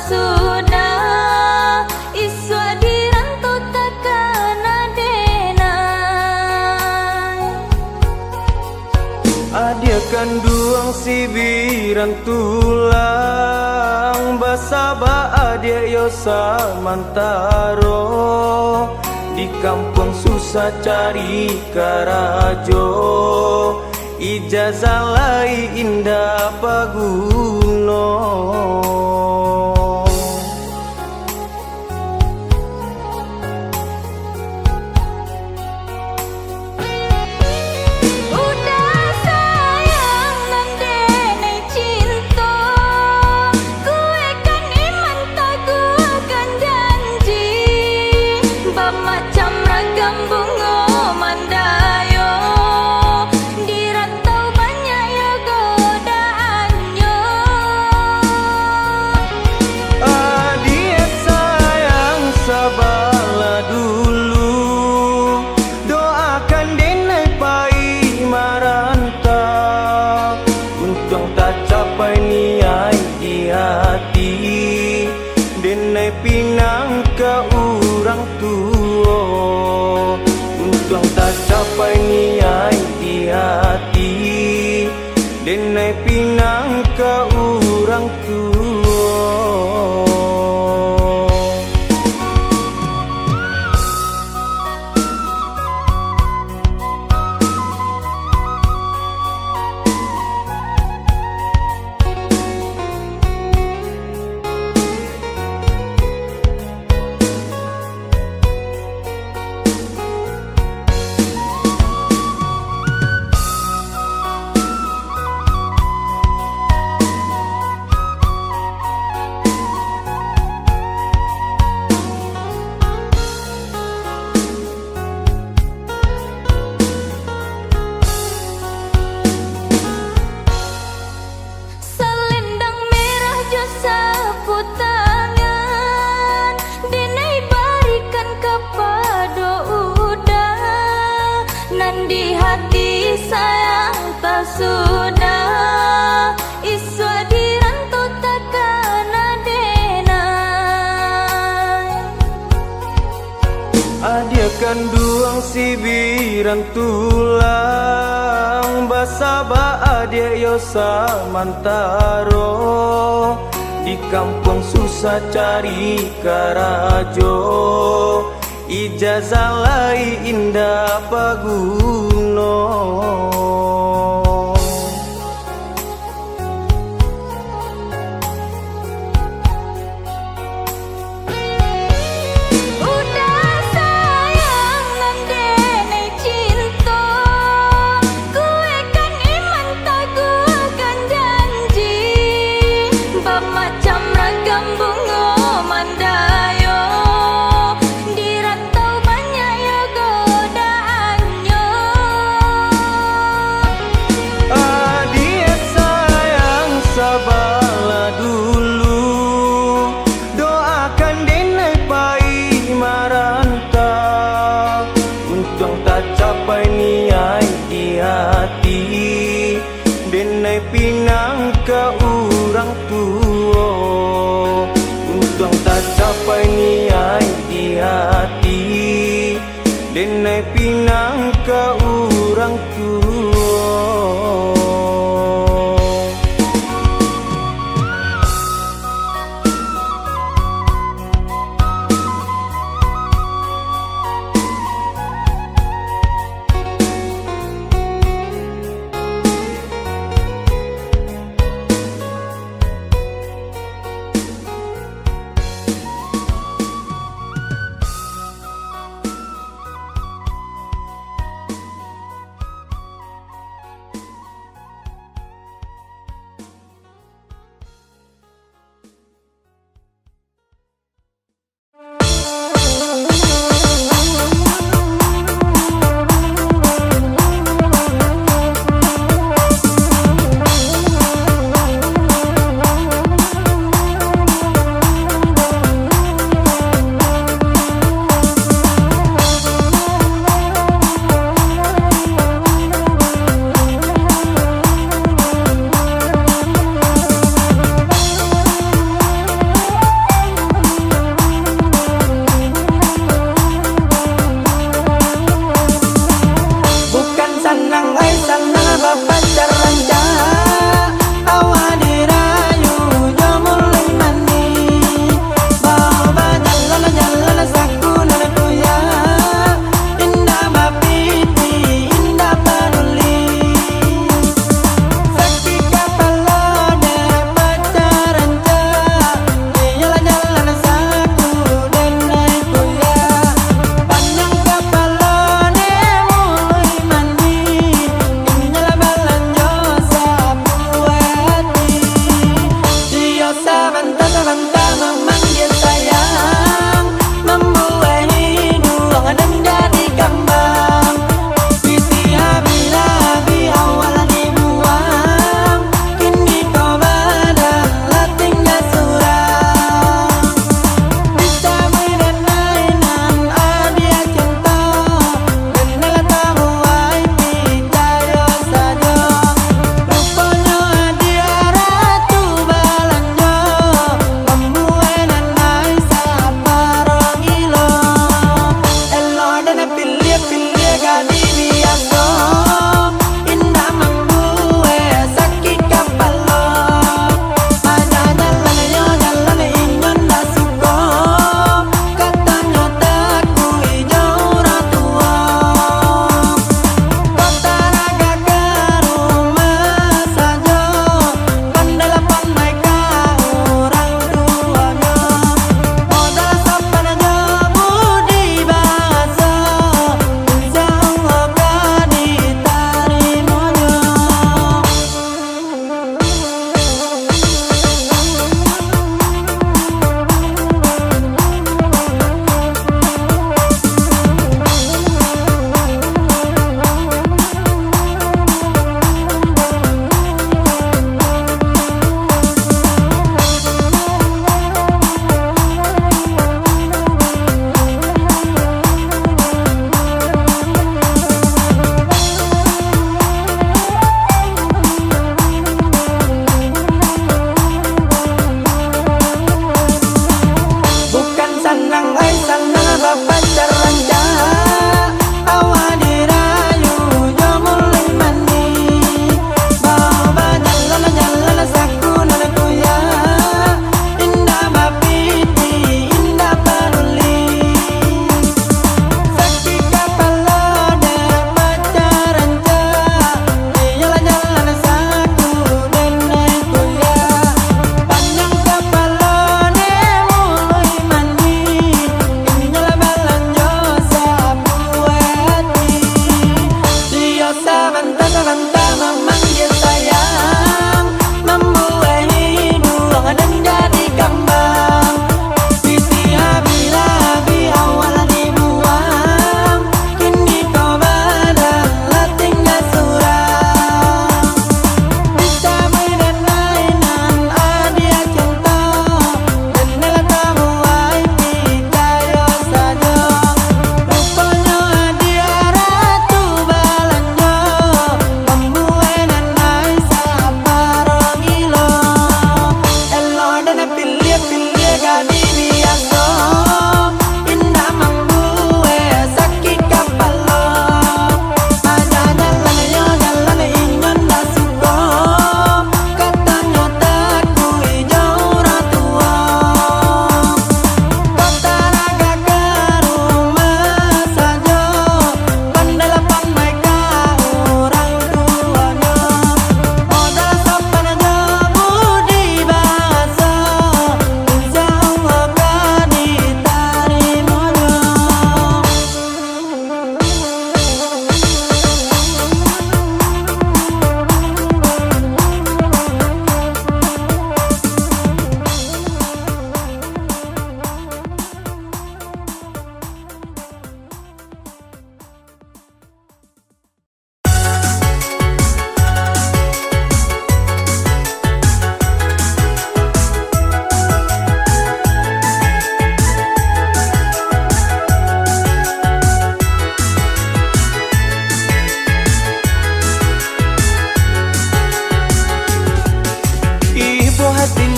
sudah iswa dirantau takkan adenai. Adia kanduang sibiran tulang basaba adia yosa mantaro di kampung susah cari karajo ijazah lai indah paguno. Macam ragam bunga mandayo dirantau banyak ya godaannya. Adia sayang sabarlah dulu, doakan denai pai marantau, untung tak capai niai di hati, denai pinang ke orang tua, untung tak capai niai di hati, denai pinang ke orang tua. Di hati sayang tak sudah iswa dirantau takkan adenai. Adia kanduang sibiran tulang basaba adia yosa mantaro di kampung susah cari karajo ijazah lai indah paguno. Macam ragam bunga mandayo dirantau banyak ya godaannya. Adia sayang sabarlah dulu, doakan denai pai marantau, untung tak capai niai di hati, denai pinang ke orang tua, untung tak capai niai di hati, denai pinang ke orang tua.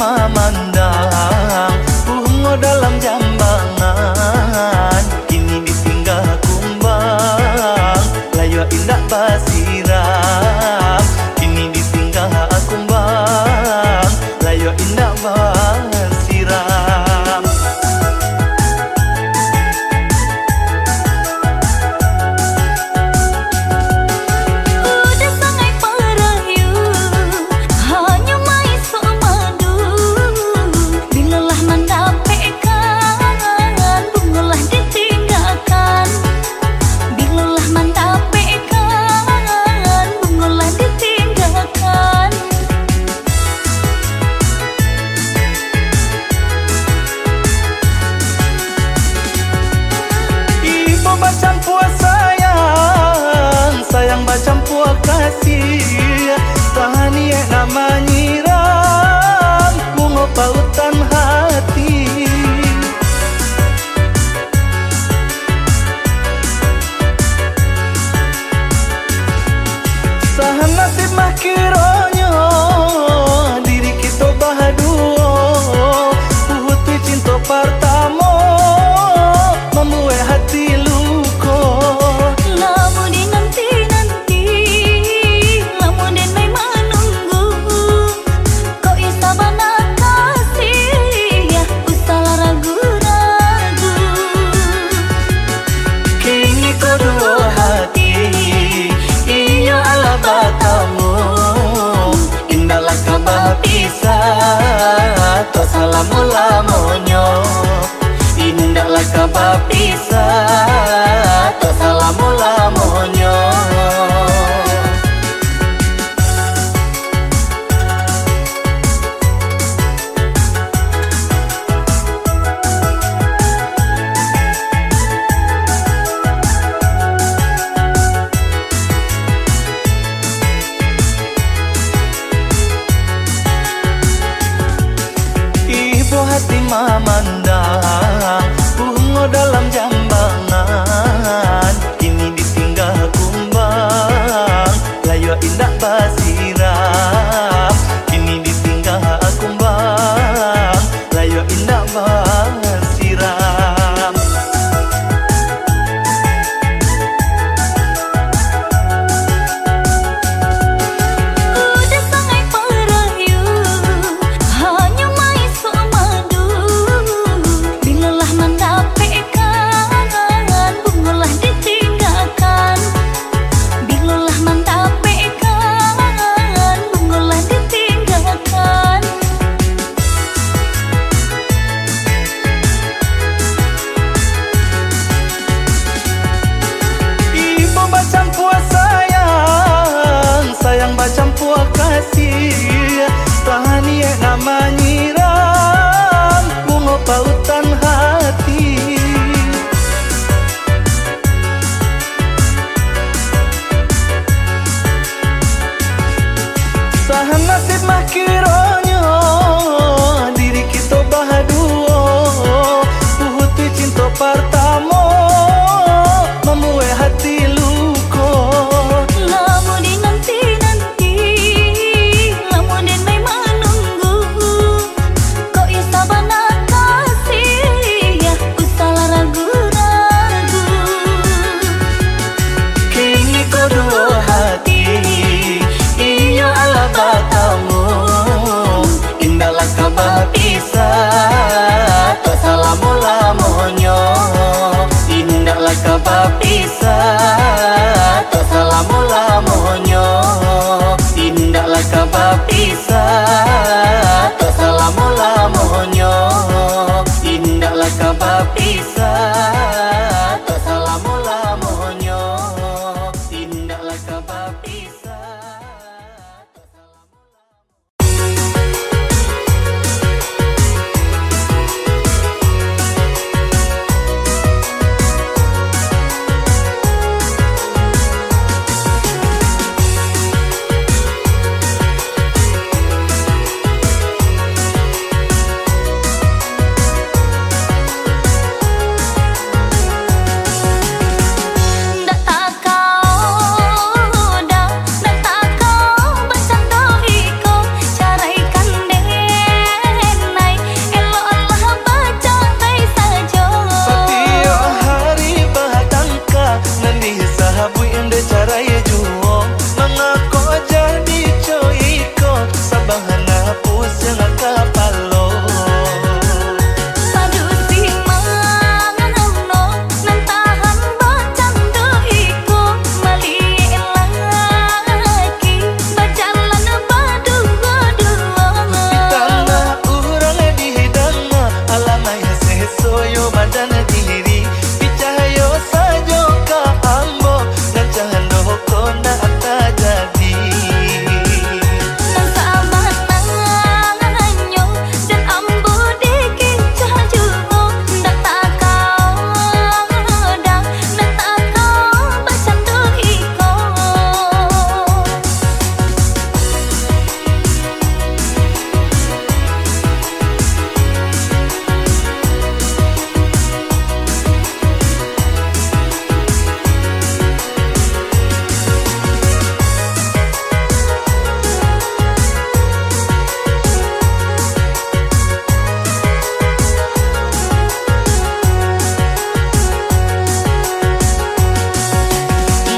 memandang bunga dalam jambangan, kini ditinggal kumbang layu indah basiram, kini ditinggal kumbang layu indah basiram. Udah sangai parayu, hanya mai sok madu. Bilalah mendapatkan, bungalah ditinggalkan. Bilalah mendapatkan, bungalah ditinggalkan. Ibu macam puas sayang, sayang macam puas kasih. Tahani nama nyiram, bunga pautan hati. Sahan nasib mah kironyo, diri kita bahaduo. Putih cinta pertama, membuat hati luka. Lamu di nanti-nanti, lamu den mai menunggu. Kau isa bana kasih, usahlah ragu-ragu. Kini kedua hati, iyo ala batamu. Indahlah kabar pisah, tak salah mula-munyo. Indahlah kabar pisah, tak salah mula-munyo. Ibu hati memandang bunga dalam jambangan, kini ditinggal kumbang layu indah basiram, kini ditinggal kumbang layu indah basiram. Udah sangai parayu, hanya mai sok madu. Bilalah mendapatkan, bungalah ditinggalkan. Bilalah mendapatkan, bungalah ditinggalkan. Ibu macam puas sayang, sayang macam puas kasih. Tahani nama nyiram, bunga pautan hati. Sahan nasib mah kironyo, diri kita bahaduo. Putih cinta pertama, membuat hati luka. Lamu di nanti-nanti, lamu den mai menunggu. Kau isa bana kasih, usahlah ragu-ragu. Kini kedua hati, iyo ala batamu. Indahlah kabar pisah, tak salah mula-munyo. Indahlah kabar pisah, tak salah mula-munyo. Indahlah kabar pisah, tak salah mula-munyo. Indahlah kabar pisah, tak salah mula-munyo. Indahlah kabar pisah, tak salah mula-munyo. nak tak jadi. Nang keamanannya dan ambo dikicah juga. Ndak tak kau dah, ndak tak kau bercanda iko.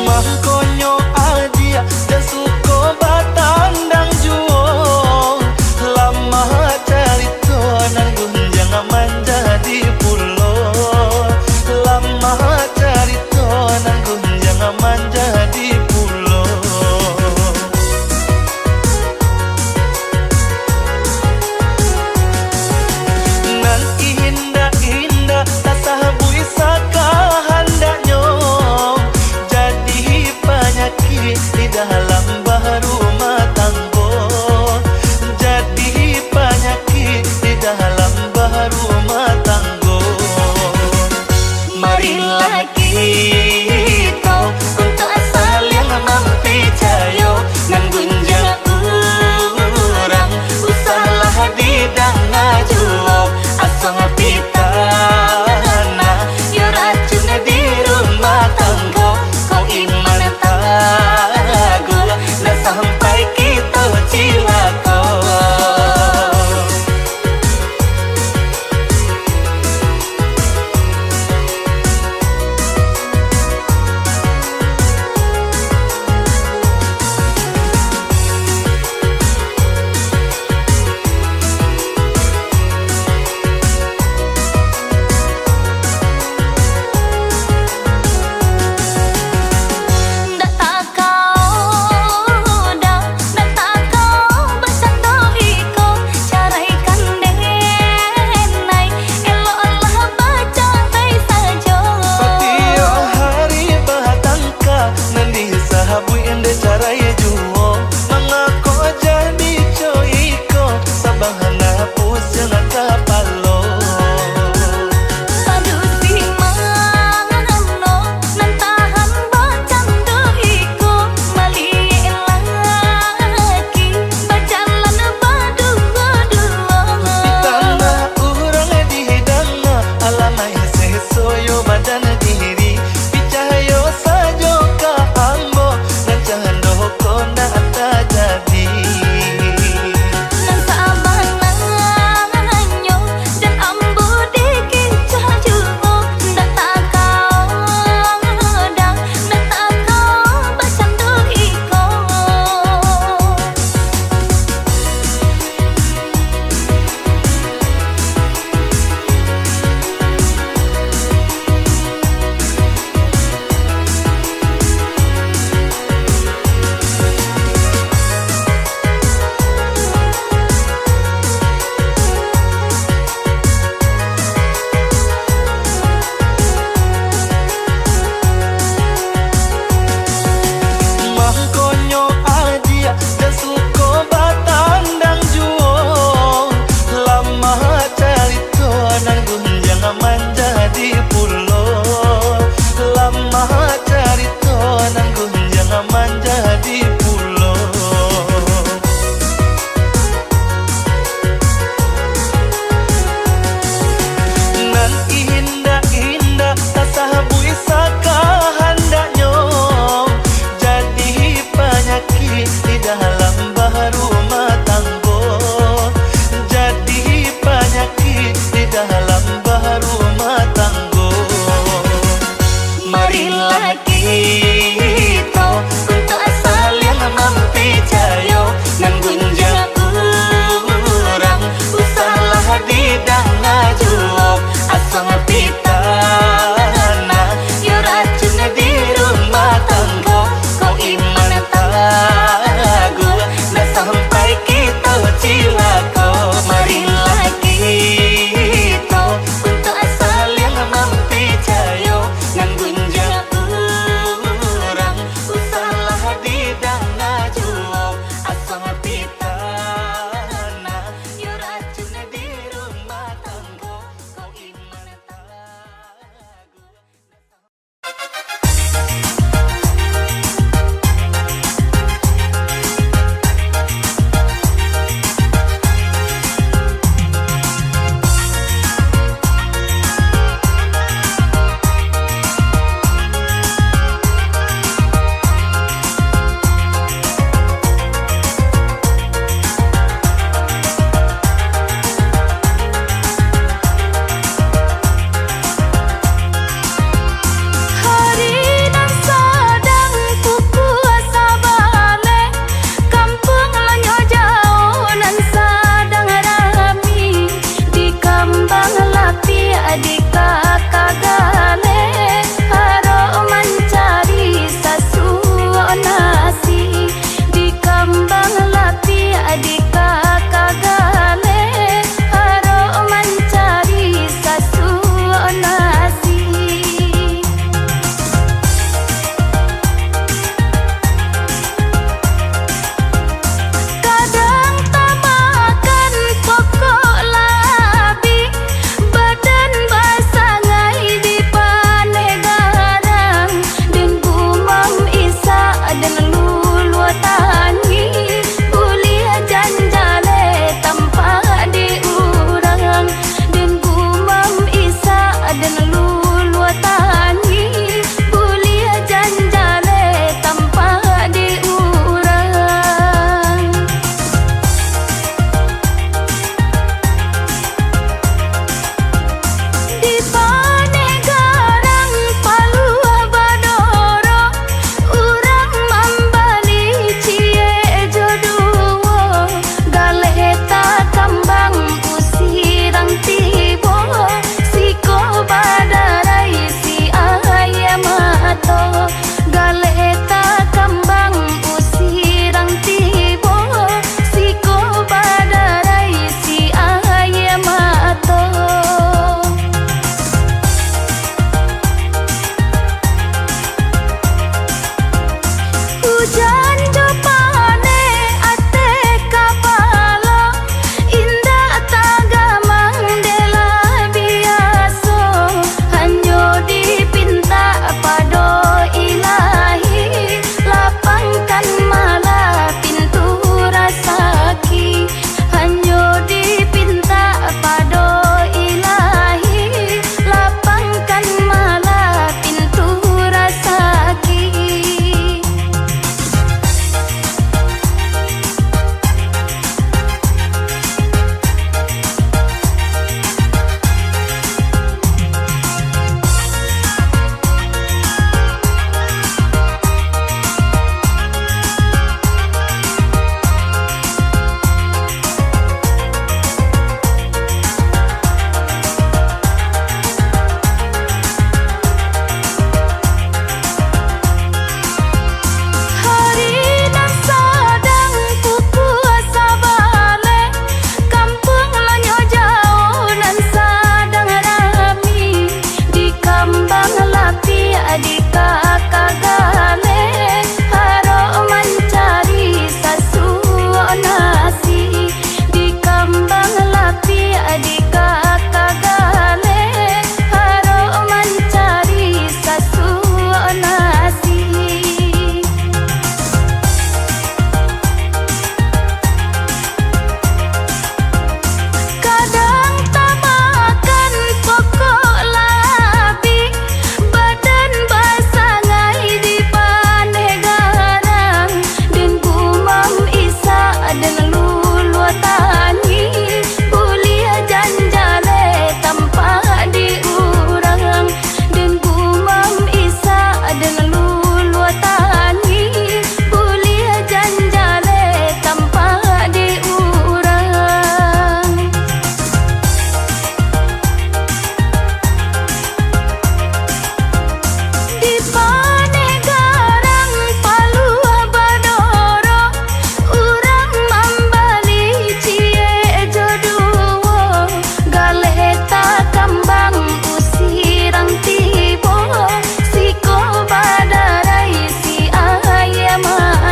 Mangkonyo adia dan suko batandang juo. Lama carito nang gunjang menjadi pulau. Lama carito nang gunjang menjadi pulau. Nan indah-indah tak sahabui sakahandaknya. Jadi penyakit di dalam baru rumah tangga. Jadi penyakit di dalam baru rumah tangga. Marilah kita untuk asal yang mempercaya. Nan gunjang urang usahlah di danga juo. Asal pitana yo racun di rumah tangga. Kau iman tagu nak sampai kita cilaka. Ndak tak kau dah, ndak tak kau bercanda iko. Caraikan denai, eloklah baca baik saja. Setiap hari batangka nanti sahabu ende carai juo. Mangako jadi coiko sabahana pusing kapalo. Padu si mano nan tahan bercanda iko. Mali laki berjalan berdua-dua. Tanah urang di hidangna alamai sesoyo badan diri. Picayo sajo ka ambo nan cahando kona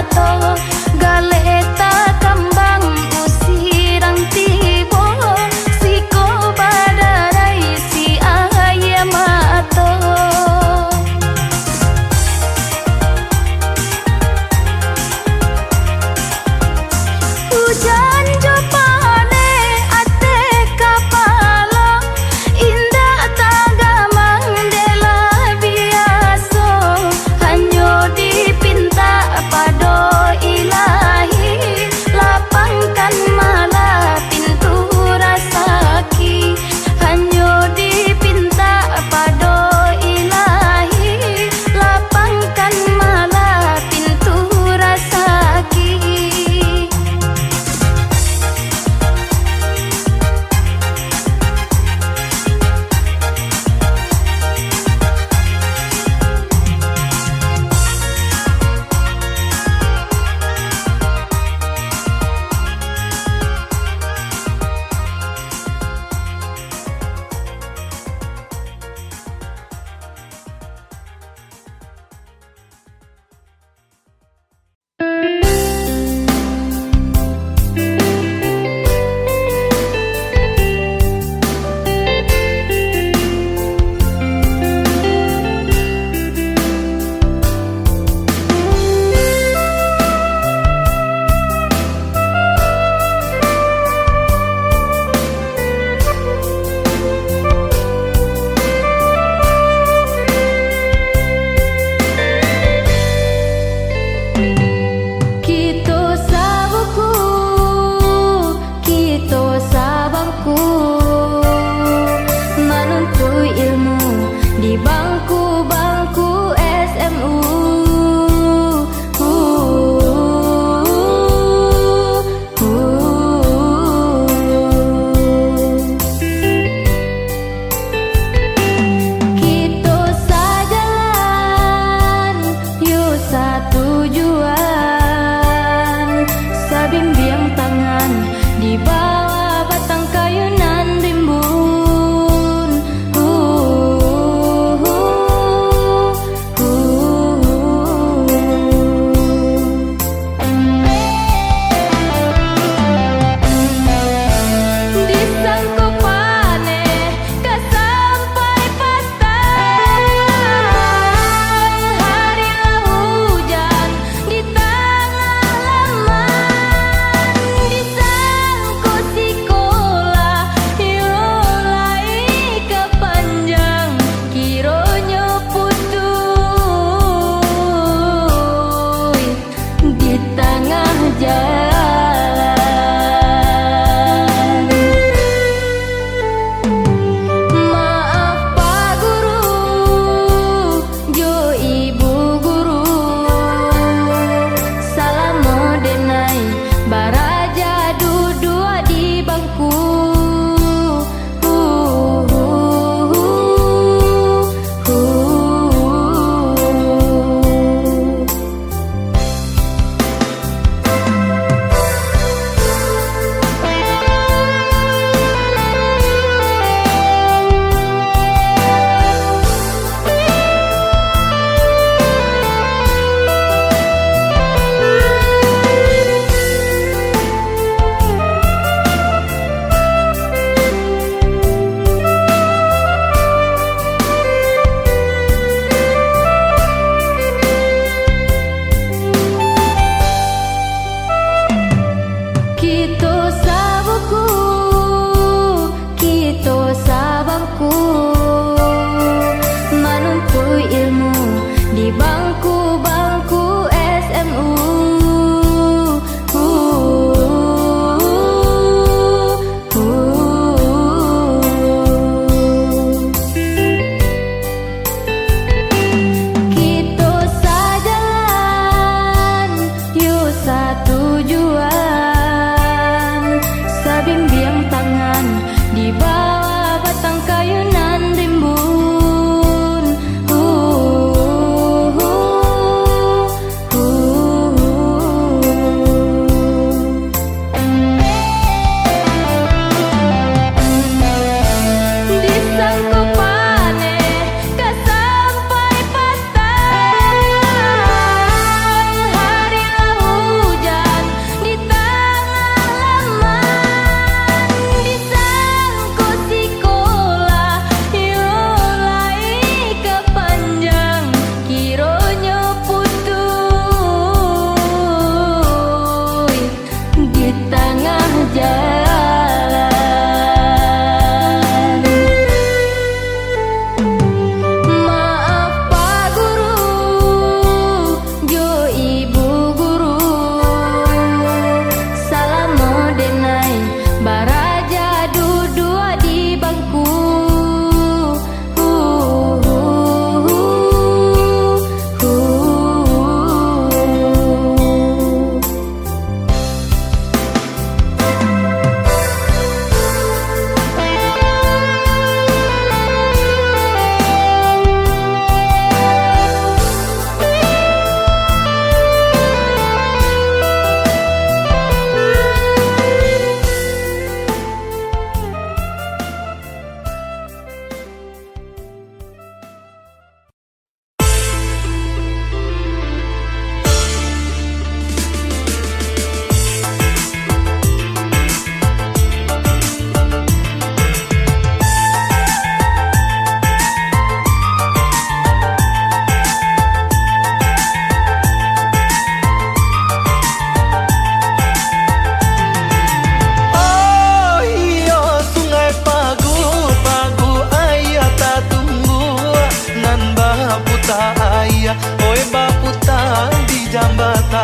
mato galeta kambang usirang tibo siko badarai si ayah mato hujan jopane ate kapalo indah tagamang dela biaso hanyo dipinta pado ila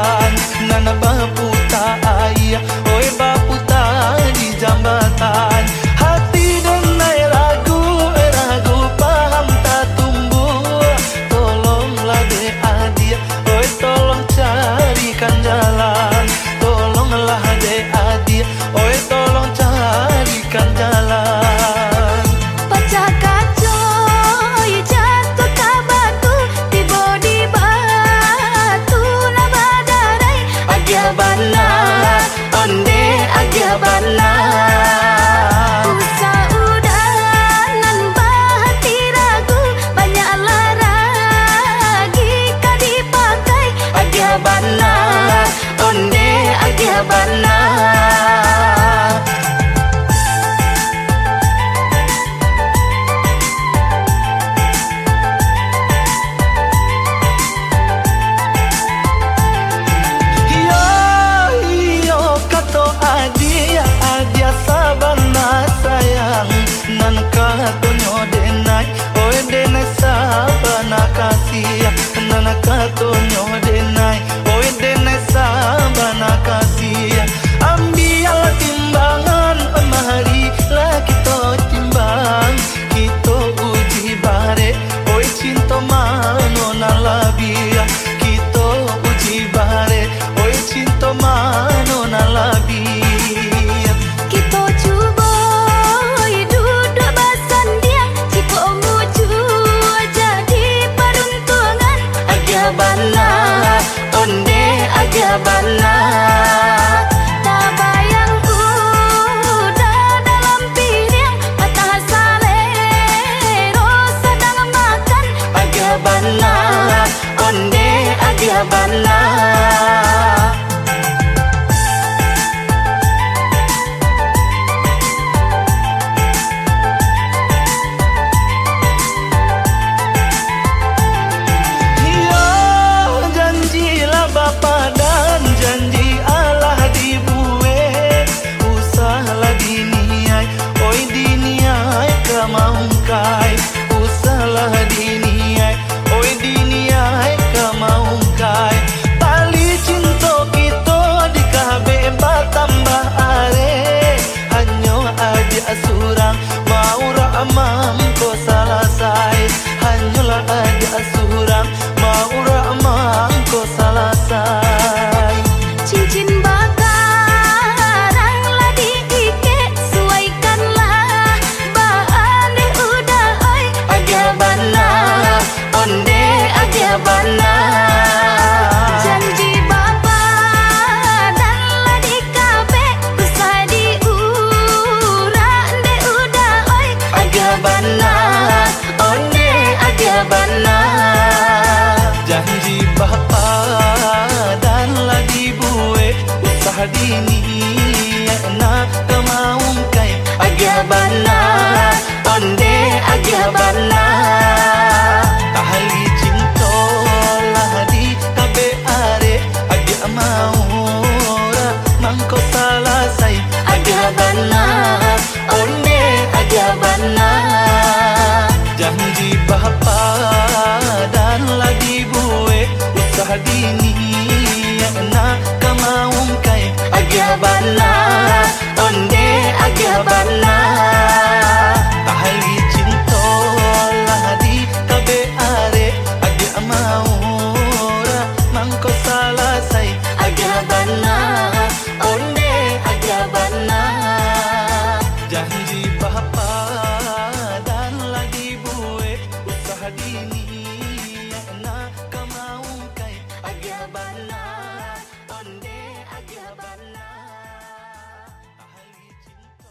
jambatan, nana baputa ayah, oi baputa di jambatan. Hati denai ragu, ragu paham tak tumbuh. Tolonglah de adia, oi tolong carikan jalan. Tolonglah de adia, oi tolong carikan jalan. Pecah kaca, jatuh ke batu, tiba di batu nak badarai. Agia bana, onde agia bana. Usah udanan bahati ragu, banyaklah ragi kau dipakai. Agia bana, onde agia bana. Nan katonyo denai, oi denai sabana kasih. Nan katonyo denai, oi denai sabana kasih. Ambil timbangan, marilah kita timbang. Kita uji bare, oi cinta mano nalabia. Kita uji bare, oi cinta mano nalabia. Kita cuba duduk bersandiang, jika muju jadi peruntungan. Agia bana, onde agia bana. Tak bayang udah dalam piring, patah salero sedang makan. Agia bana, onde agia bana. Usahlah diniai, oi diniai kamaungkai. Tali cinta kita di kabe batambah are. Hanyo aja surang mau ramam ko salasai. Hanyolah aja surang mau ramam ko salasai. Cincin bakarang lah diikat, suaikanlah baan deh udah oi. Agia bana, onde agia bana. Janji bapa dan lah dikabe, usah diurang deh udah oi. Agia bana, onde agia bana. Janji bapa dan lah dibuat, usah dini nak kemaungkai. Agia bana, onde agia bana. Ahli cinta lah di kabe are. Agia mau mangko salasai. Agia bana, onde agia bana. Janji bapa dan lah dibuat, usah dini nak kemaungkai. Agia bana, onde agia bana. Ahli cinta lah di kabe are. Agia mau mangko salasai. Agia bana, onde agia bana. Janji bapa dan lah dibuat, usah dini nak kemaungkai. Agia bana, onde agia bana. Ahli cinta.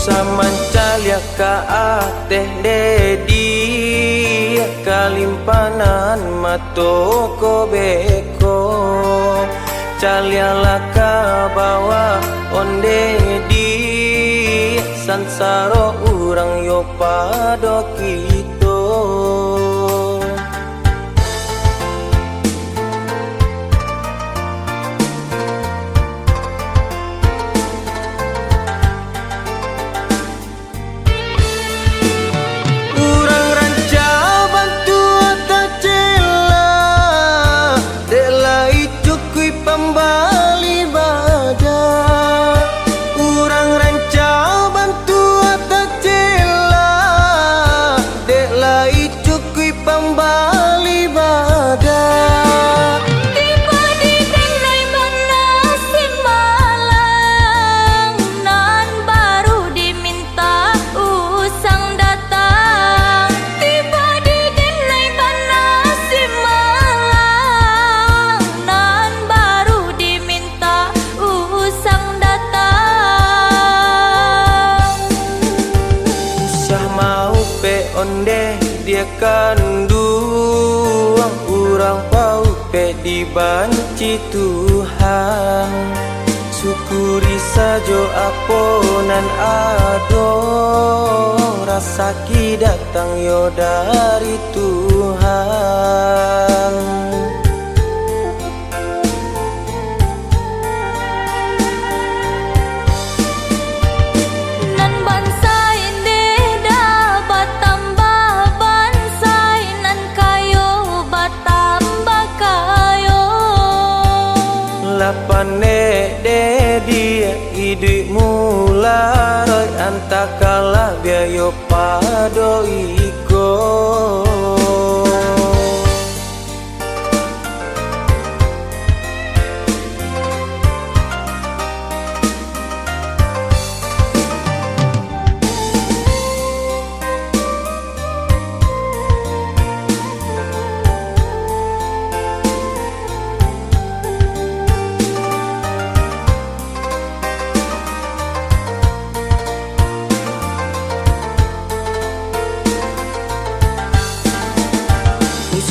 Samancalia ka ateh dedi kalimpanan matoko beko caliala ka bawa onde di sansaro urang yo pado kito. Onde dia kanduang urang pau pe dibanci Tuhan syukuri sajo aponan ado rasa ki datang yo dari Tuhan. Lapane de dia idui mula roy antakala biayo pado iko.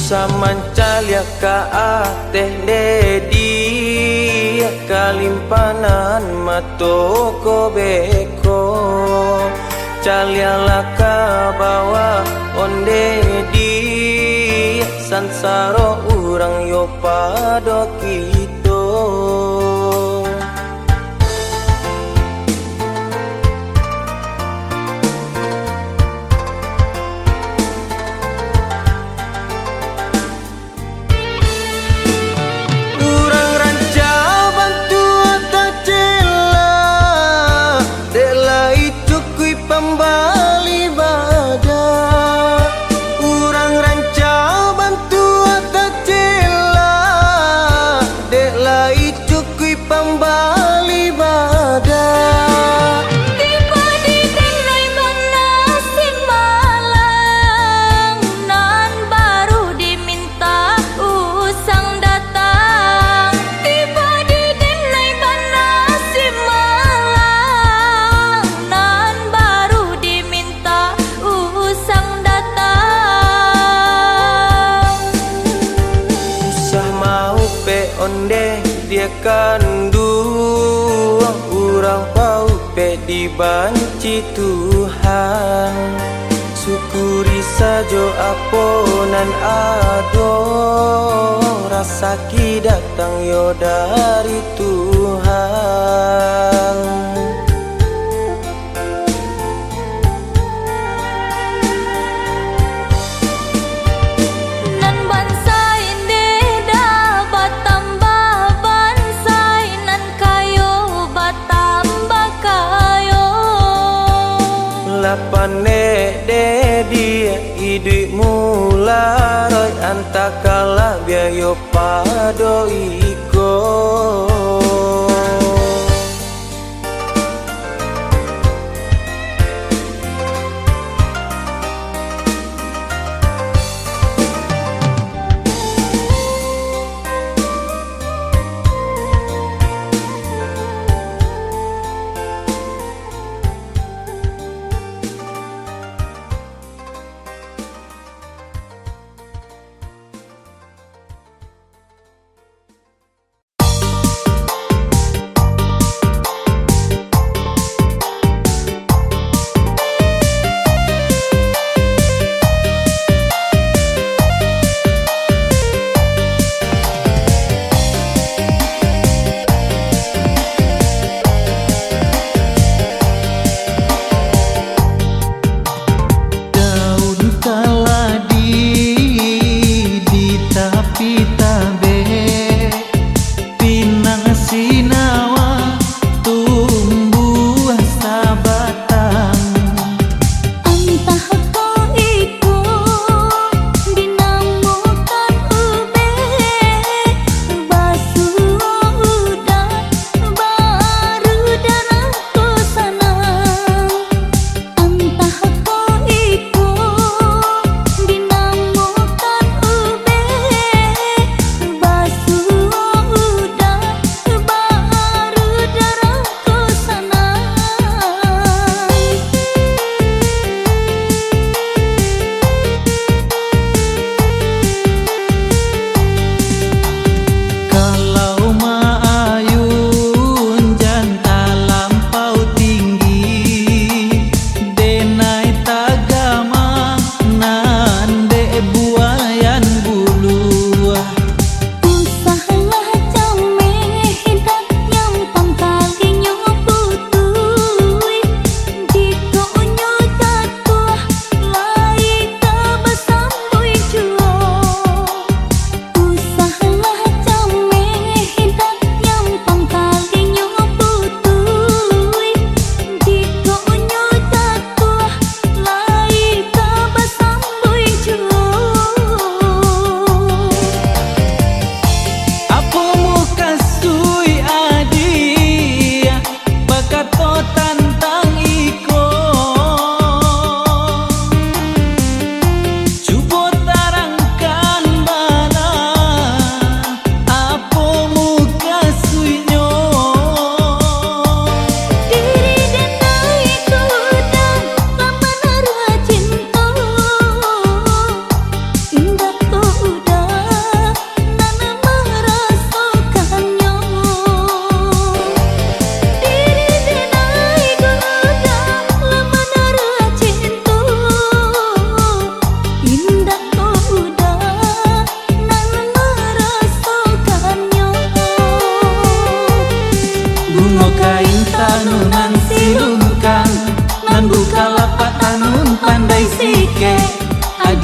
Samancalia ka ateh dedi kalimpanan matoko beko caliala ka bawa onde di sansaro urang yo pado kito. Onde dia kanduang urang pau pe dibanci Tuhan syukuri sajo aponan ado rasa ki datang yo dari Tuhan. Lapane de dia idui mula roy antakala biayo pado iko.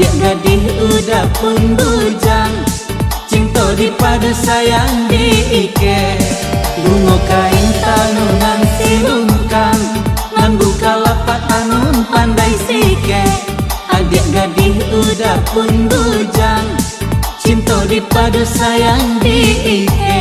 Adik gadis udah pun bujang, cinta dipadu sayang diike. Bunga kain tanunan silungkang, nan buka lapak tanun pandai sike. Adik gadis udah pun bujang, cinta dipadu sayang diike.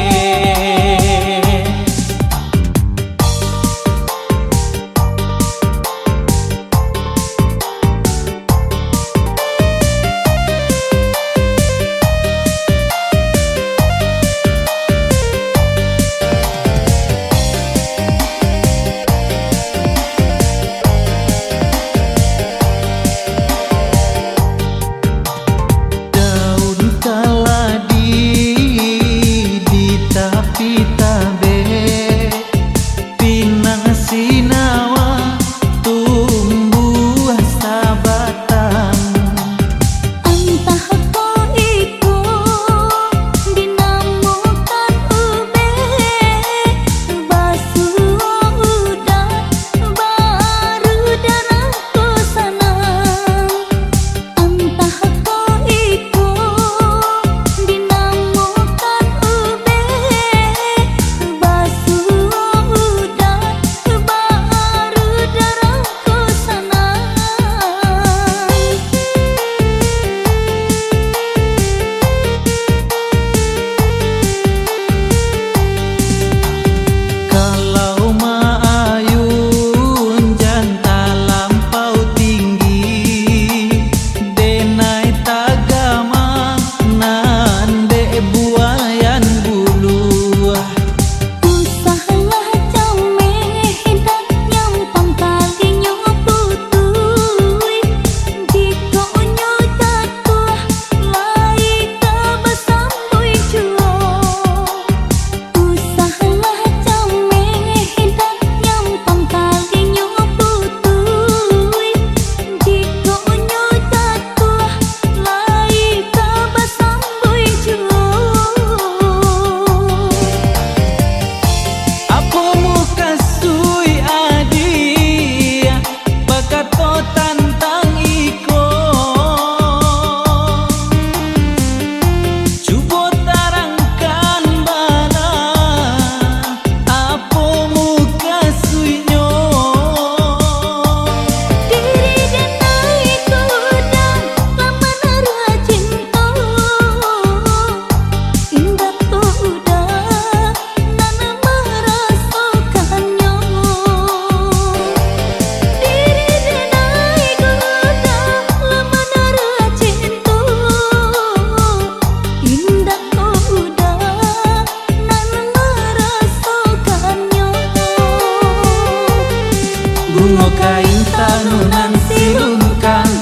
Bunga kain tanunan silungkang,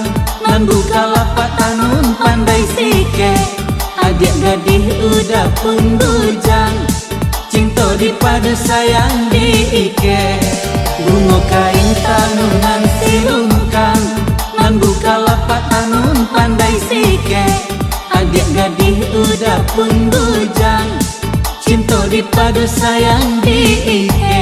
nan buka lapak tanun pandai sike. Adik gadis udah pun bujang, cinta dipadu sayang diike. Bunga kain tanunan silungkang, nan buka lapak tanun pandai sike. Adik gadis udah pun bujang, cinta dipadu sayang diike.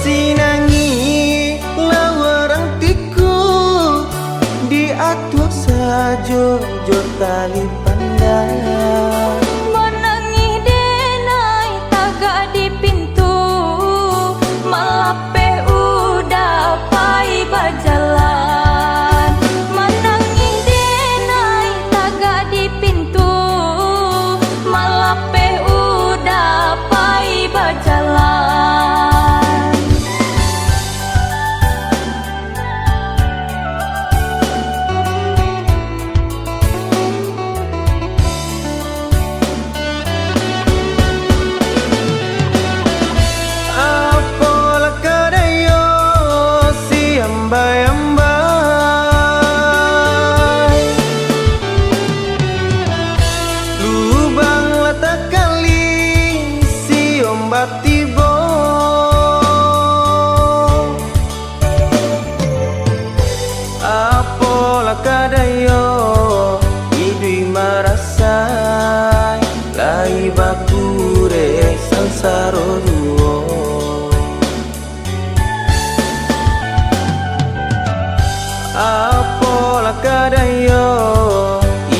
sinangi lawarang tiku diatur sajo jo tali pandang Menangi denai tagak di pintu Malape udah pai berjalan Menangi denai tagak di pintu Malape udah pai berjalan apola kadayo si ambai-ambai lubang letak kali si ombak tibo apola kadayo idui marasai lai bakure sansaro duo apola kadayo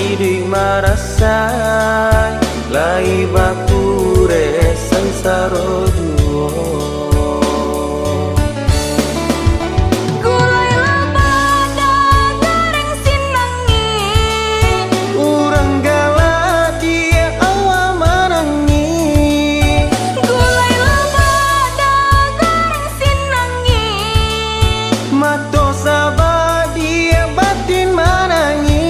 idui marasai lai bakure sansaro duo Gulai labada goreng sinangi urang gala dia awa manangi Gulai labada goreng sinangi mato sabah dia batin manangi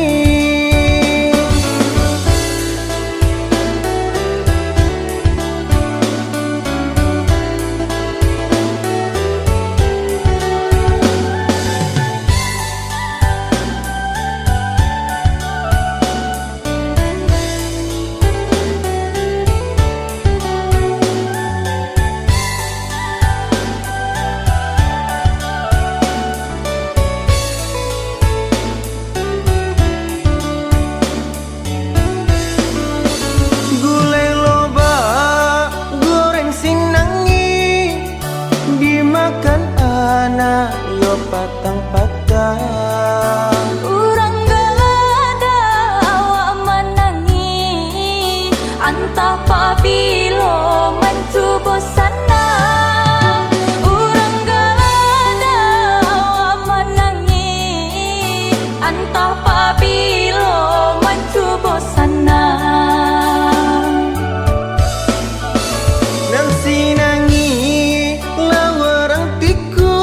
gulai loba goreng sinangi dimakan anak yo patang-patang Urang galada awak menangi Antah pabilo mencubo sana Urang galada awak menangi Antah pabilo mencubo sana dan sinangi lawarang tiku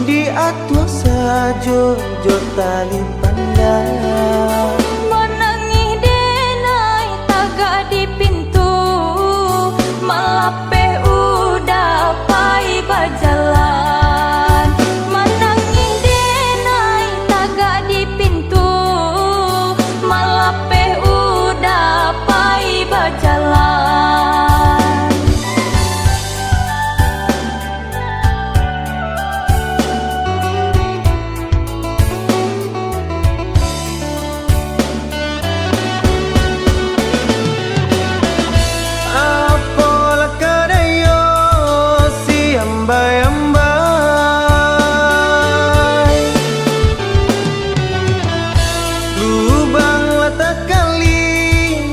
diatur sajo jo tali pandang Menangi denai tagak di pintu Malape udah pai berjalan Menangi denai tagak di pintu Malape udah pai berjalan apola kadayo si ambai-ambai lubang letak kali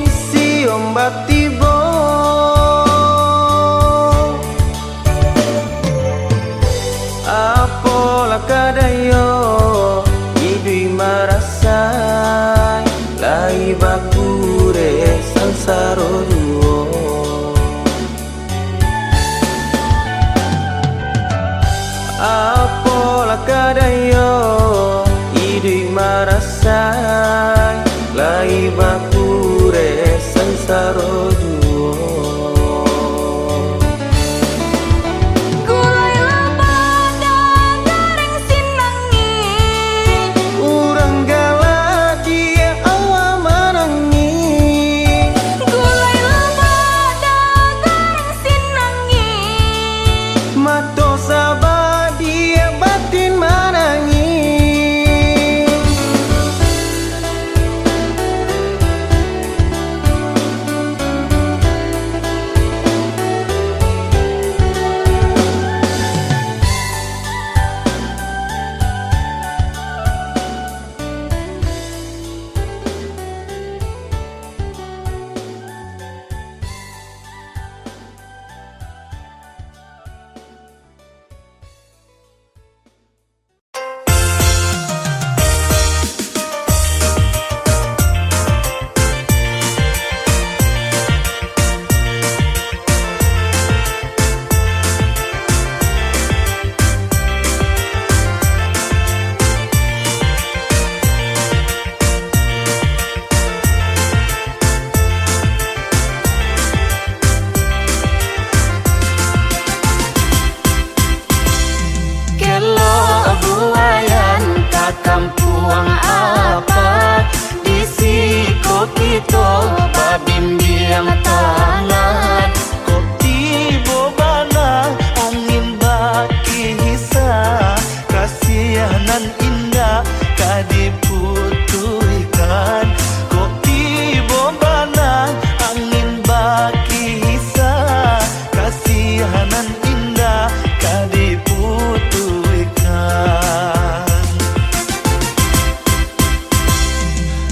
si ombak tibo apola kadayo idui marasai lai bakure sansaro duo apola kadayo idui marasai lai bakure sansaro duo Gulai labada goreng sinangi urang gala dia awa manangi Gulai labada goreng sinangi mato sabah dia batin manangi buang apa di siko kita babimbiang tangan kok tiba bana angin baki hisa kasihanan indah kadiputuikan kok tiba bana angin baki hisa kasihanan indah kadiputuikan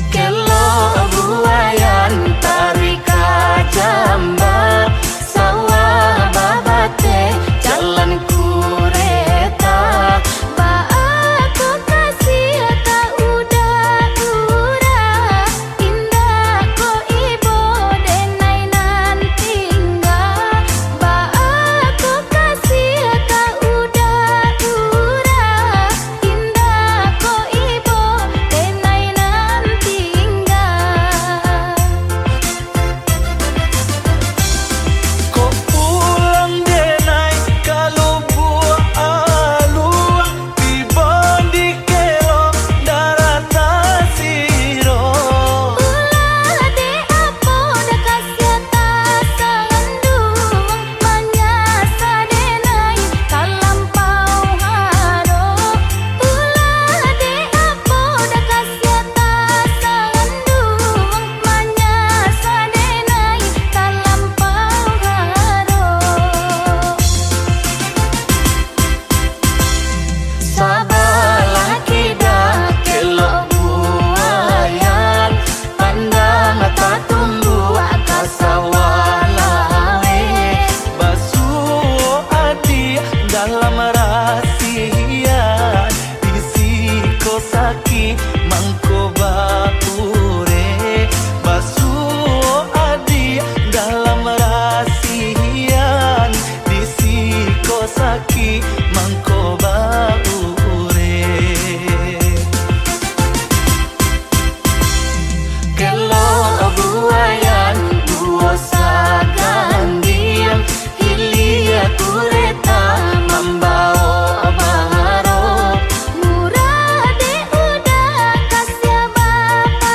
kelo buayan tarika jamba sawah babate jalan kureta Ba aku kasih tak udah ura indah ko ibo denai nan tinggal Ba aku kasih tak udah ura indah ko ibo denai nan tinggal kok pulang denai kalau buah aluang tiba di kelo darata siro Ulah de apo da kasyata sangandung manyasa denai kalampau haro Ulah de apo da kasyata sangandung manyasa denai kalampau haro Sabalah kita kelo buayan pandang tak tunggu kasawalawe basuh hati dalam rahasia bisiko saki mangko bakure basuh hati dalam rahasia bisiko saki mangko bakure kelo buayan buosa gandiang hilia kureta mambao baharo Murah de udah kasih bapa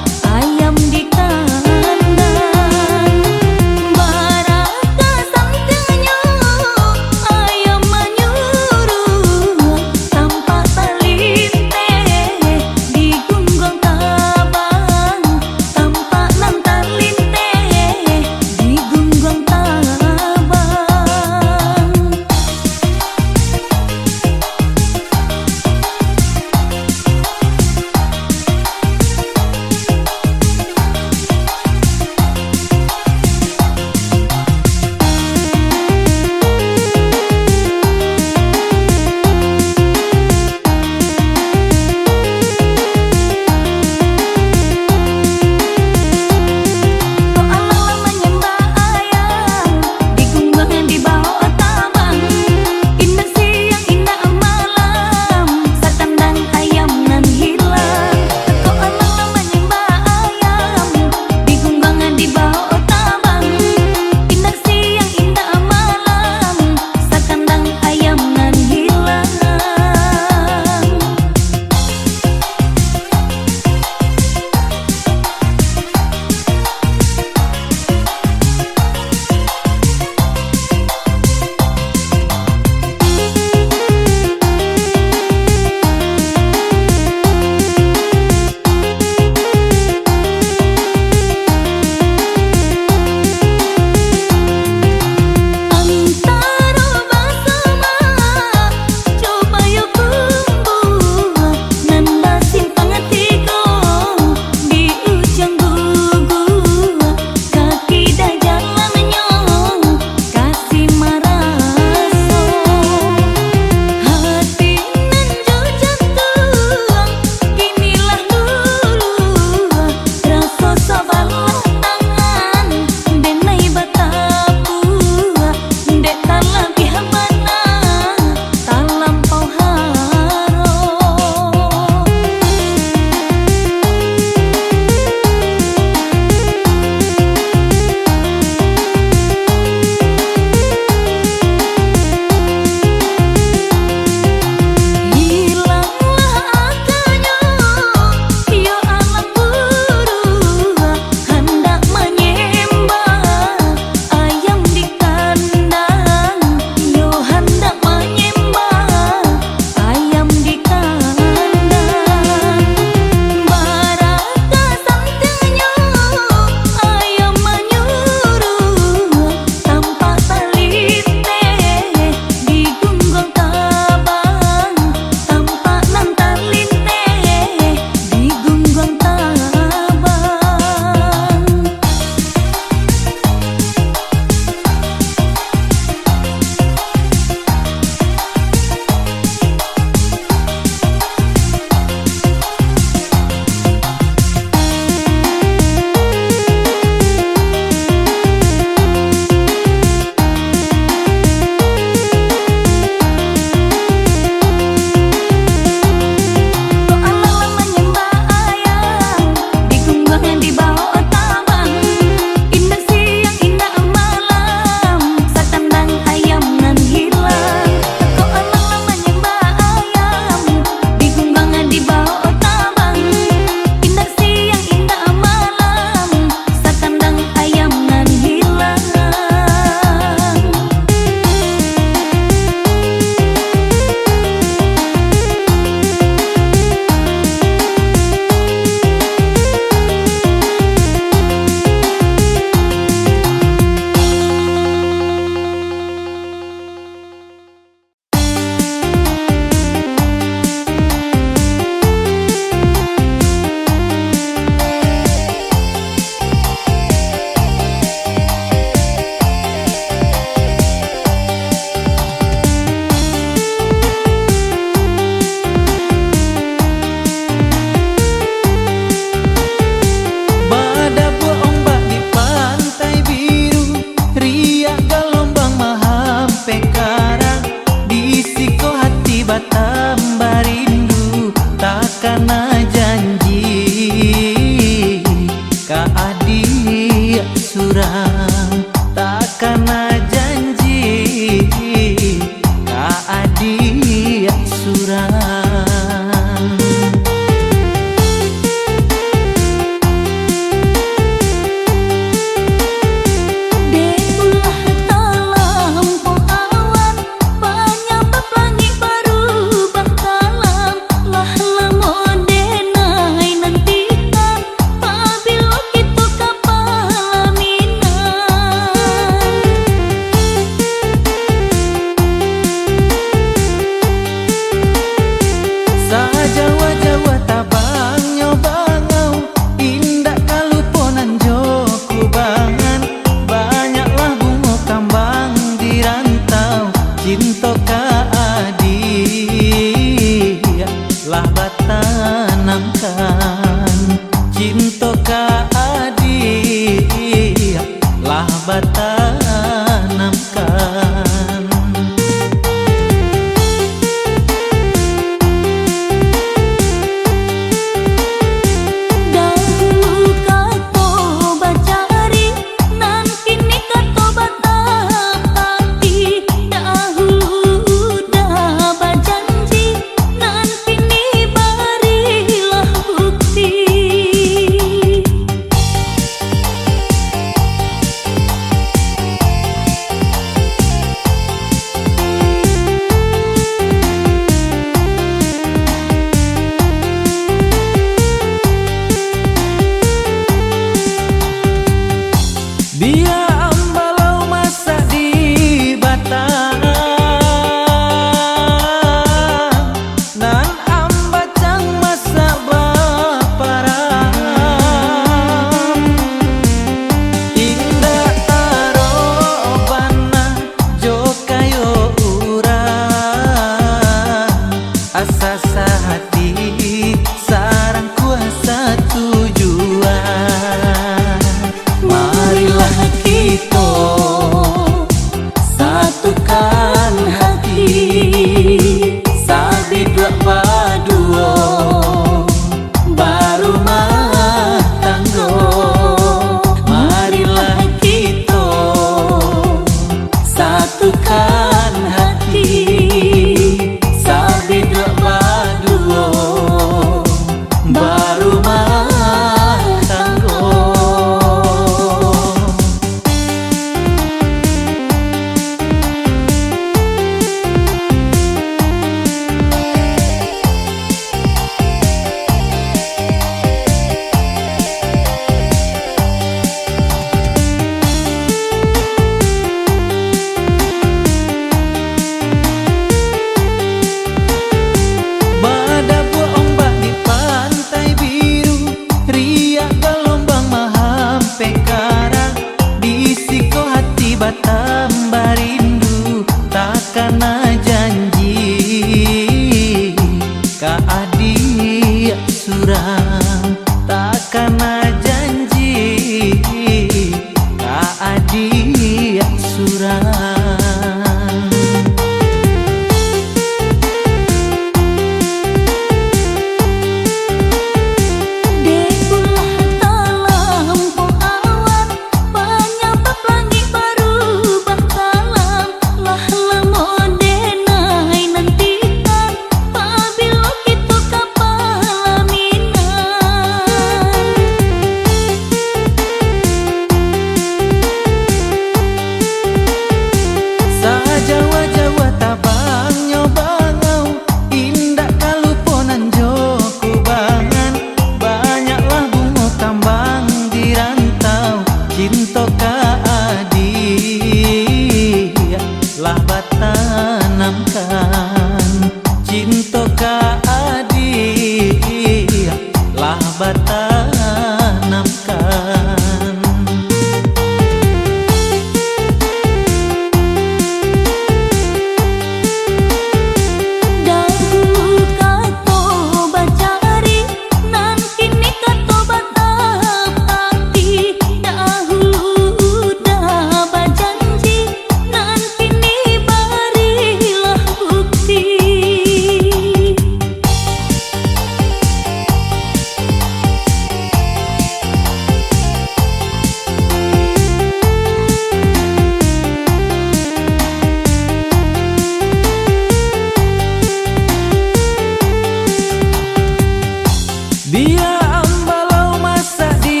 Ya ambalau masa di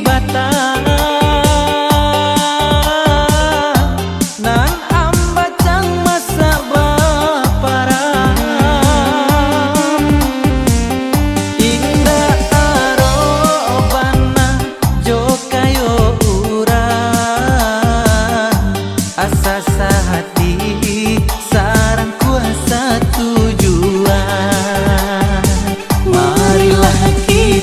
batang nan ambacang masa baparang indah arobana jo kayo urang asa sahati sarang kuasa tujuan marilah kita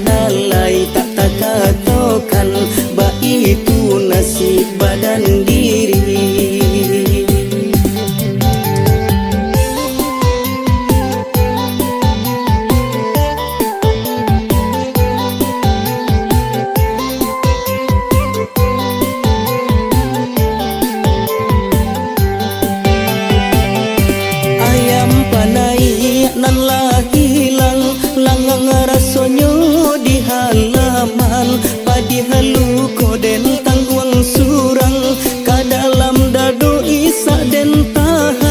dalai tak takatokan, ba itu nasib badan diri. Ayam panai nan lah hilang, langang rasonyo di halaman, padi halu koden tangguang surang, ka dalam dado isa den tahan.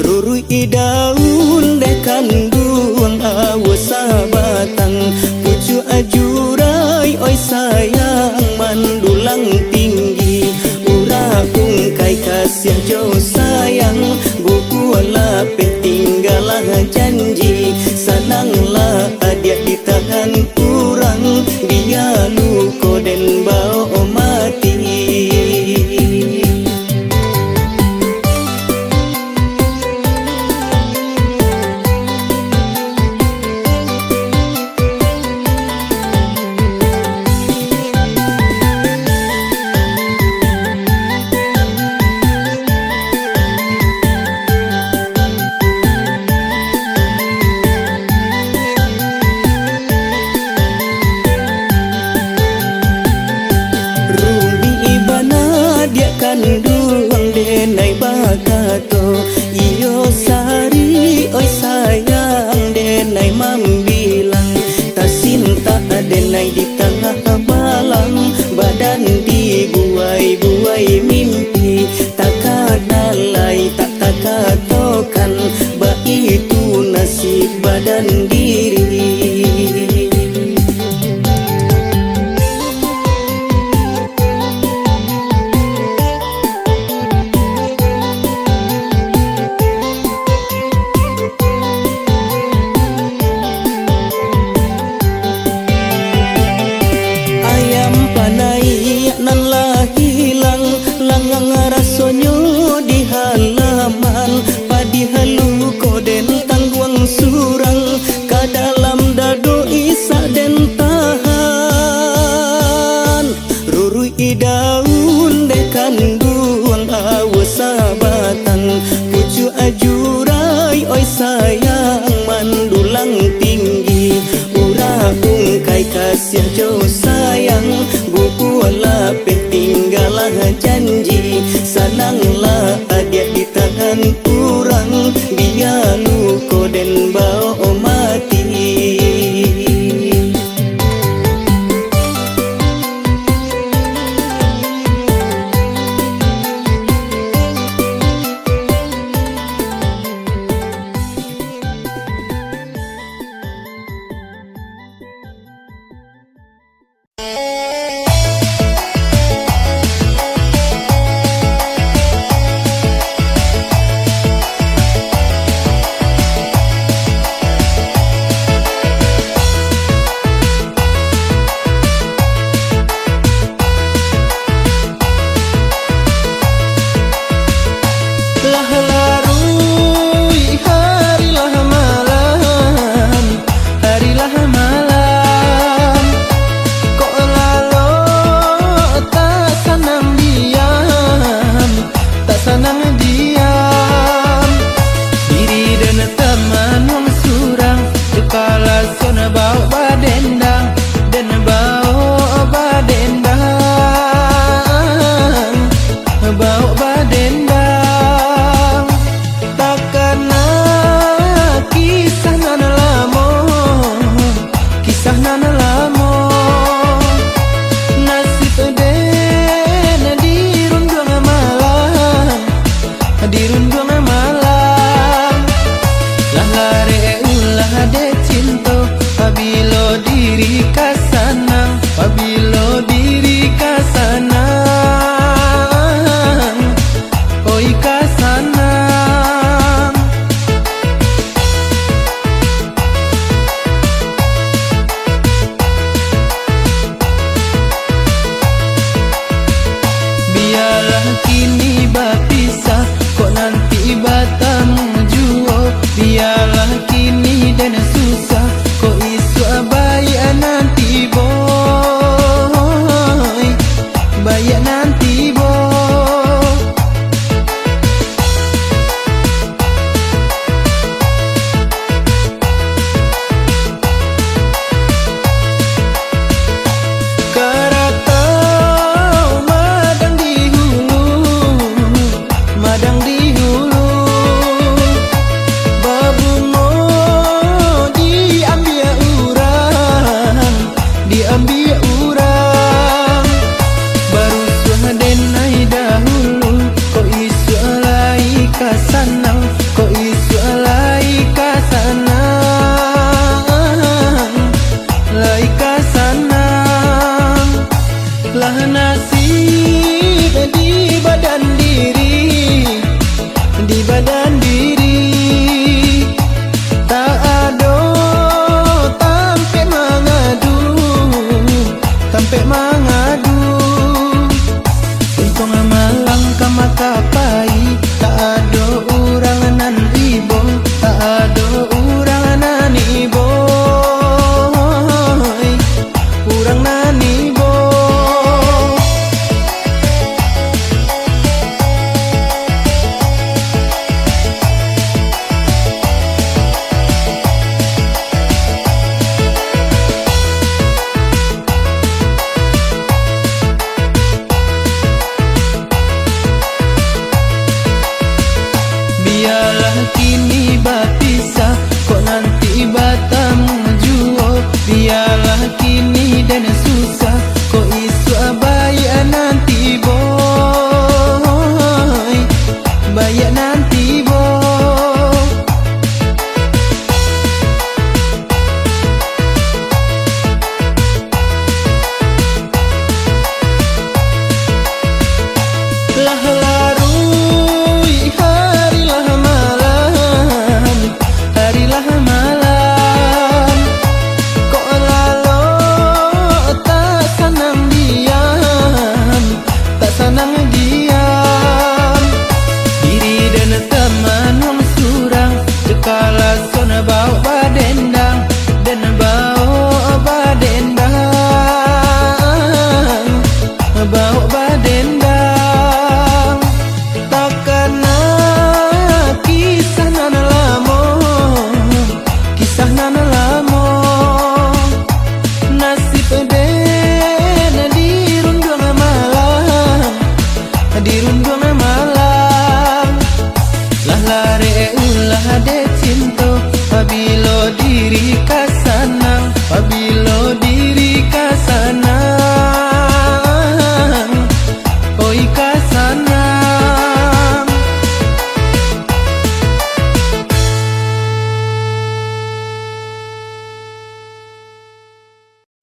Rurui daun dekan duang awasa batang, pucu ajurai oi sayang mandulang tinggi, urapung kai kasih jauh sayang, buku lapeh tinggalah janji, sananglah adia ditahan kurang, dia luko den bau mati. Kanduang denai bakato, iyo sari oi sayang denai mambilang, tasinta denai di tengah malam, badan dibuai-buai mimpi, takadalai tak takatokan, ba itu nasib badan diri. Nan lah hilang, langang rasonyo di halaman, padi halu koden tangguang surang, ka dalam dado isa den tahan. Rurui daun dekan duang awasa batang, pucu ajurai oi sayang mandulang tinggi, urapung kai kasih jauh sayang, buku lapeh tinggalah janji, sananglah adia ditahan kurang, dia luko den bau mati.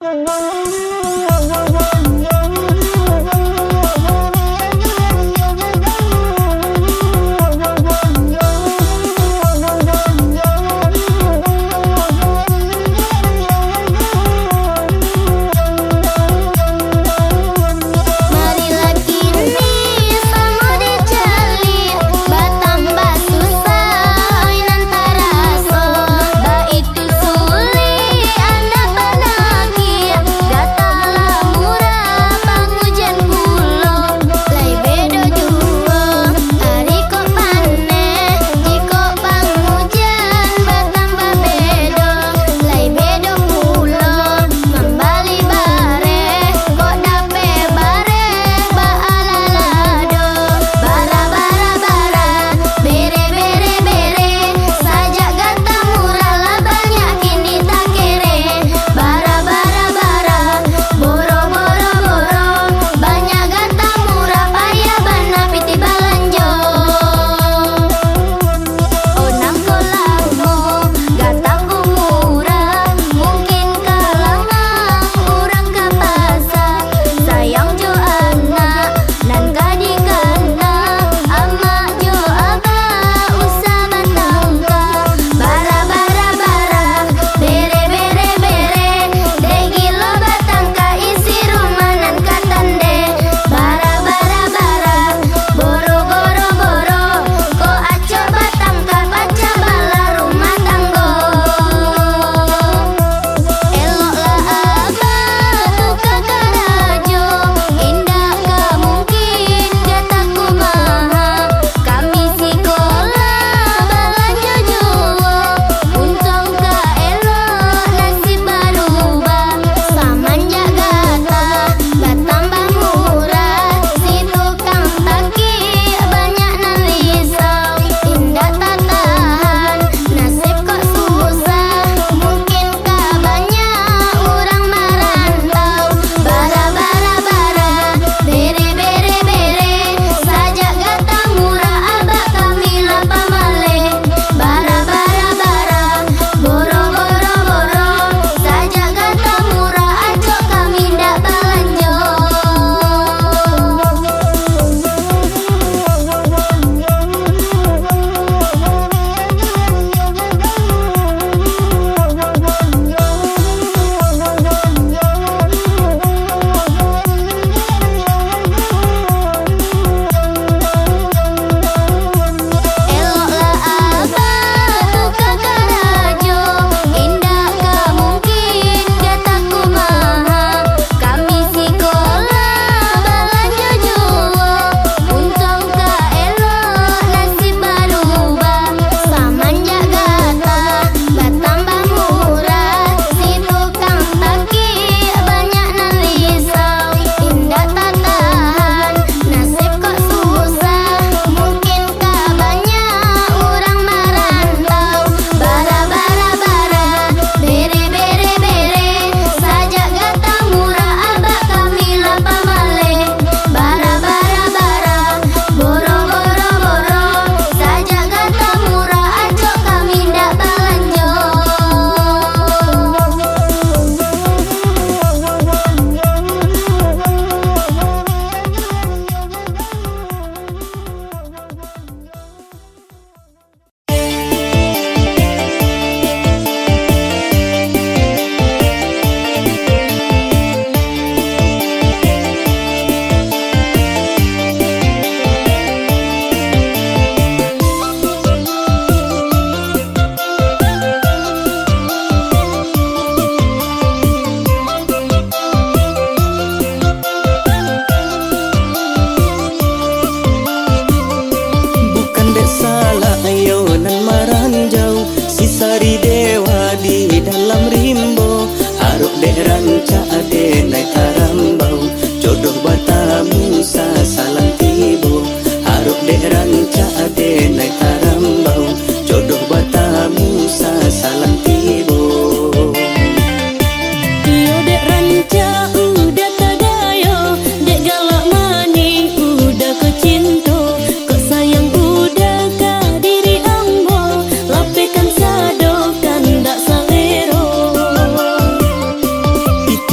Marilah kini sama dijalin, batambah susah antara so. Ba itu sulit anda penagih,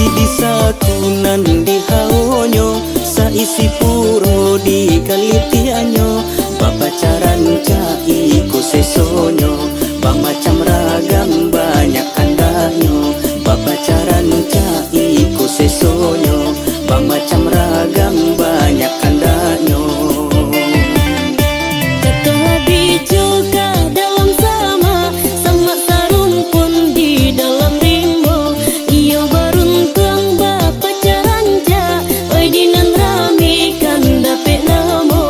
Iti di sakunan di haonyo, saisi puro di kalitianyo, papacaran cai ku sesonyo, bang macam ragam banyak kandanyo, papacaran cai ku sesonyo, bang macam ragam banyak kandanyo. Katola bijoga dalam sama, sama sarung pun di dalam rimbo. Iyo baruntung papacaran ja, oi dinan rami kan dape namo.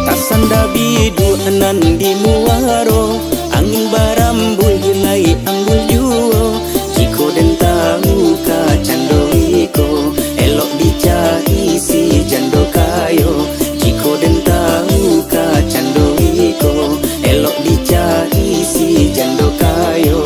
Tasanda bidu anan di muaro, angin barambul hilai anggul juo, jiko den tahu ka cando iko, elok dicahi si jando kayo, jiko den tahu ka cando iko, elok dicahi si jando kayo.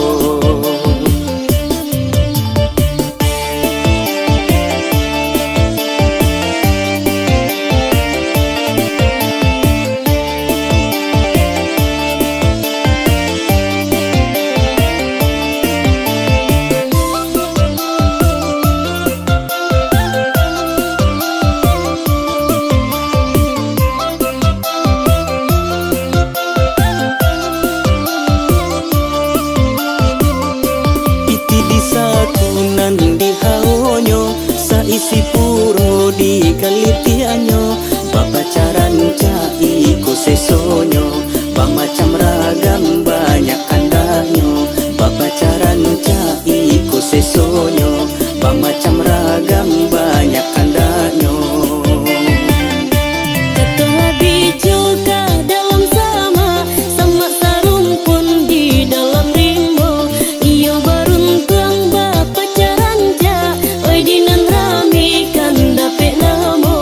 Sakunan di haonyo, saisi puro di kalitianyo, papacaran cai ku sesonyo, bang macam ragam banyak kandanyo, papacaran cai ku sesonyo, bang macam ragam banyak kandanyo. Katola bijoga dalam sama, sama sarung pun di dalam rimbo. Iyo baruntung papacaran ja, oi dinan rami kan dape namo.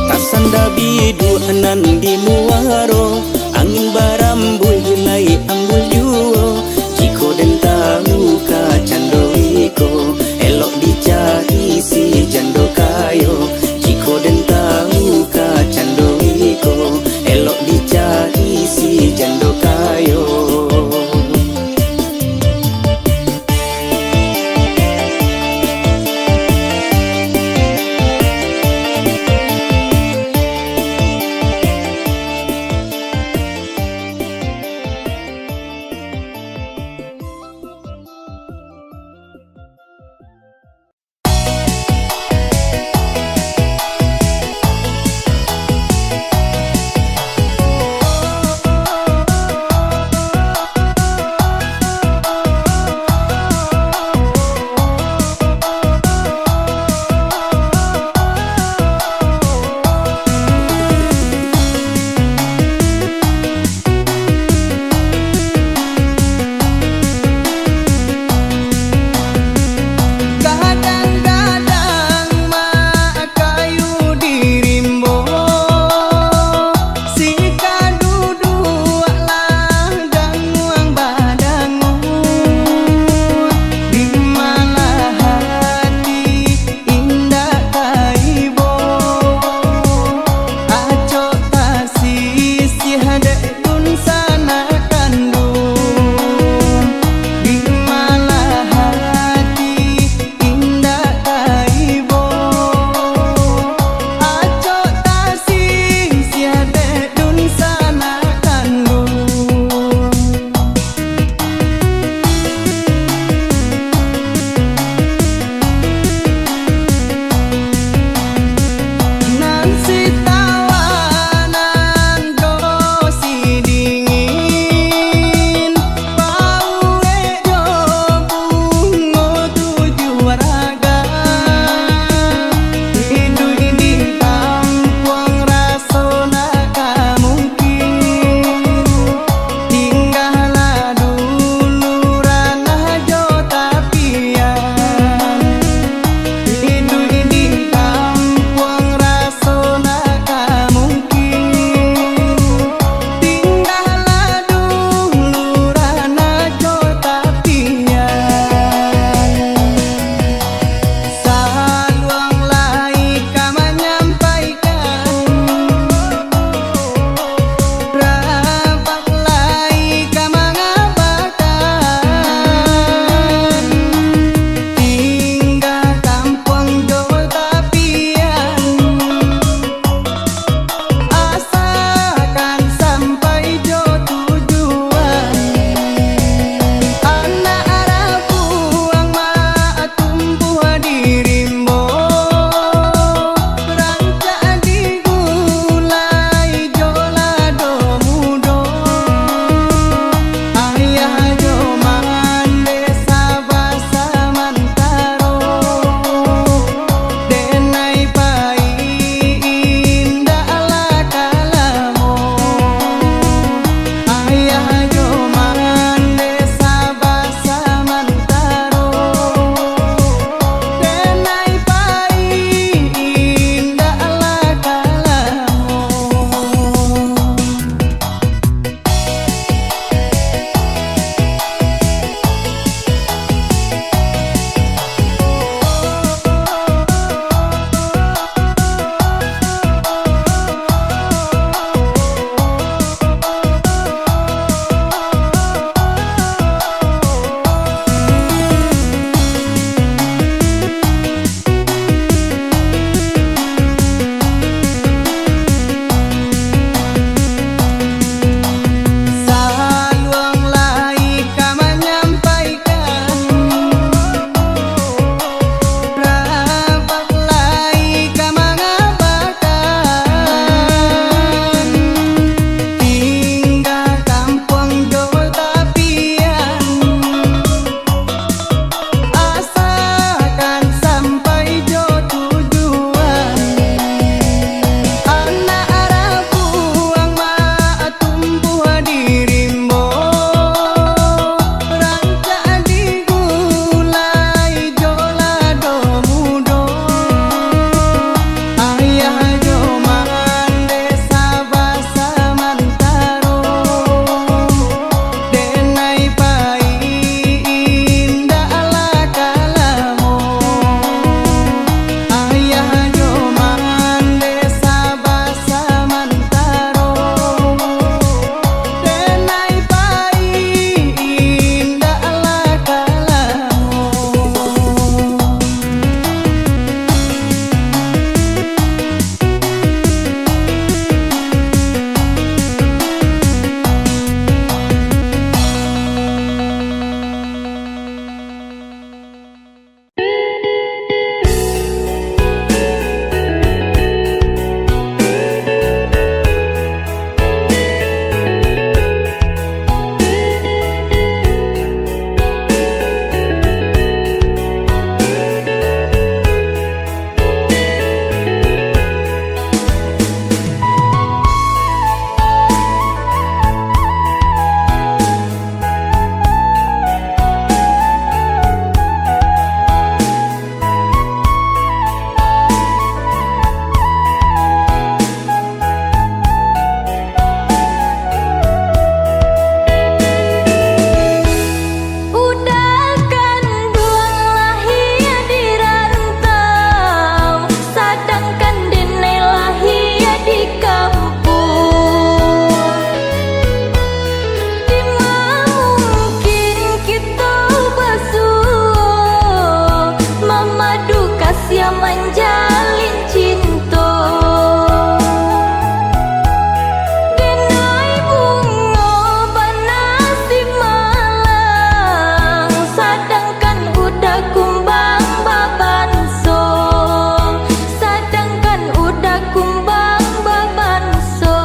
Tasanda bidu anan di muaro, angin barambul hilai anggul juo, jiko den tahu ka cando iko, rahasia menjalin cinta. Genai bunga bernasib malang, sedangkan udah kumbang babanso, sedangkan udah kumbang babanso.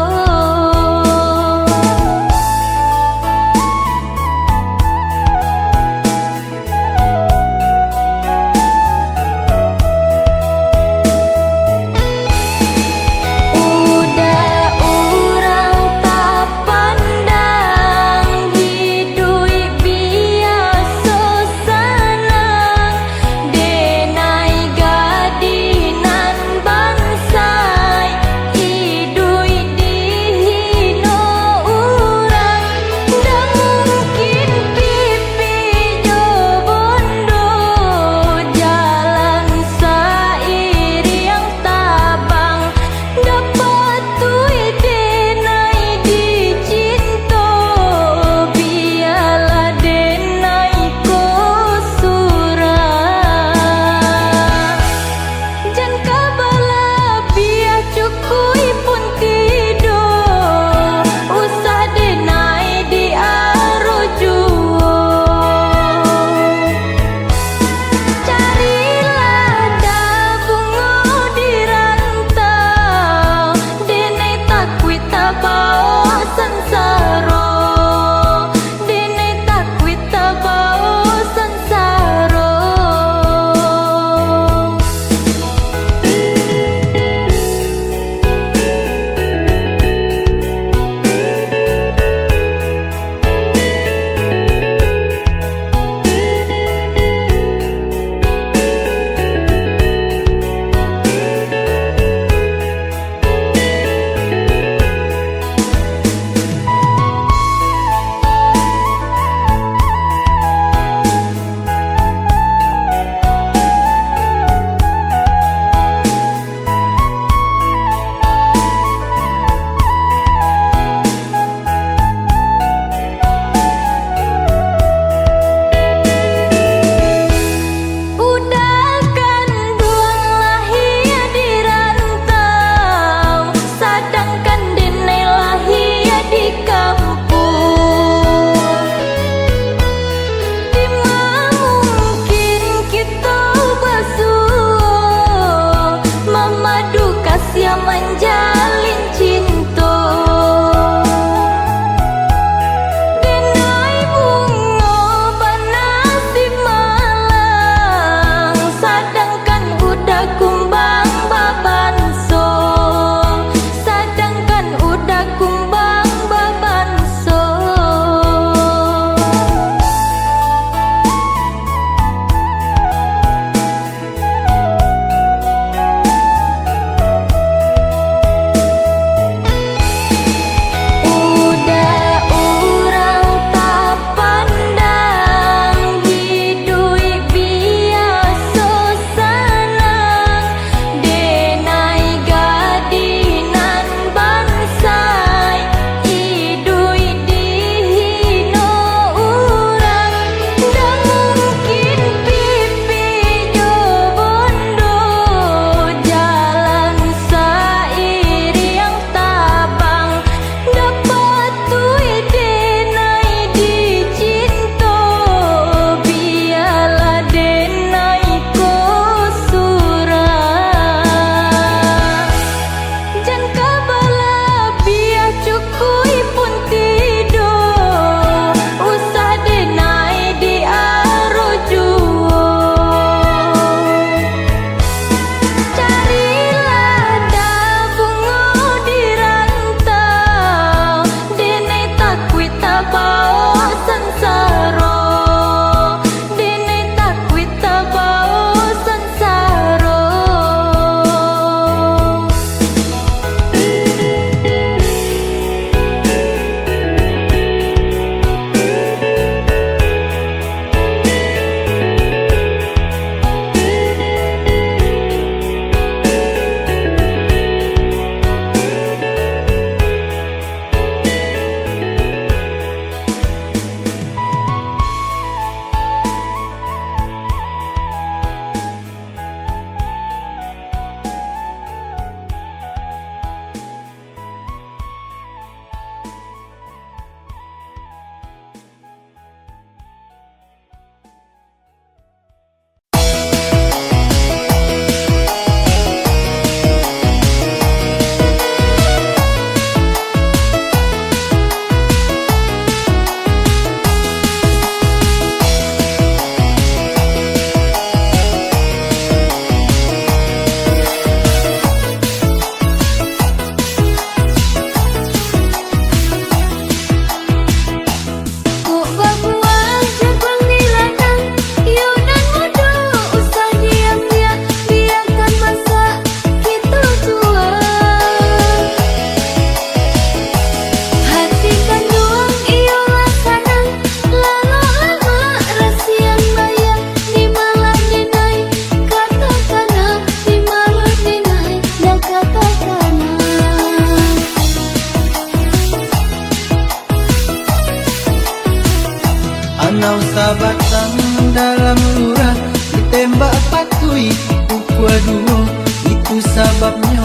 baduo, itu sebabnya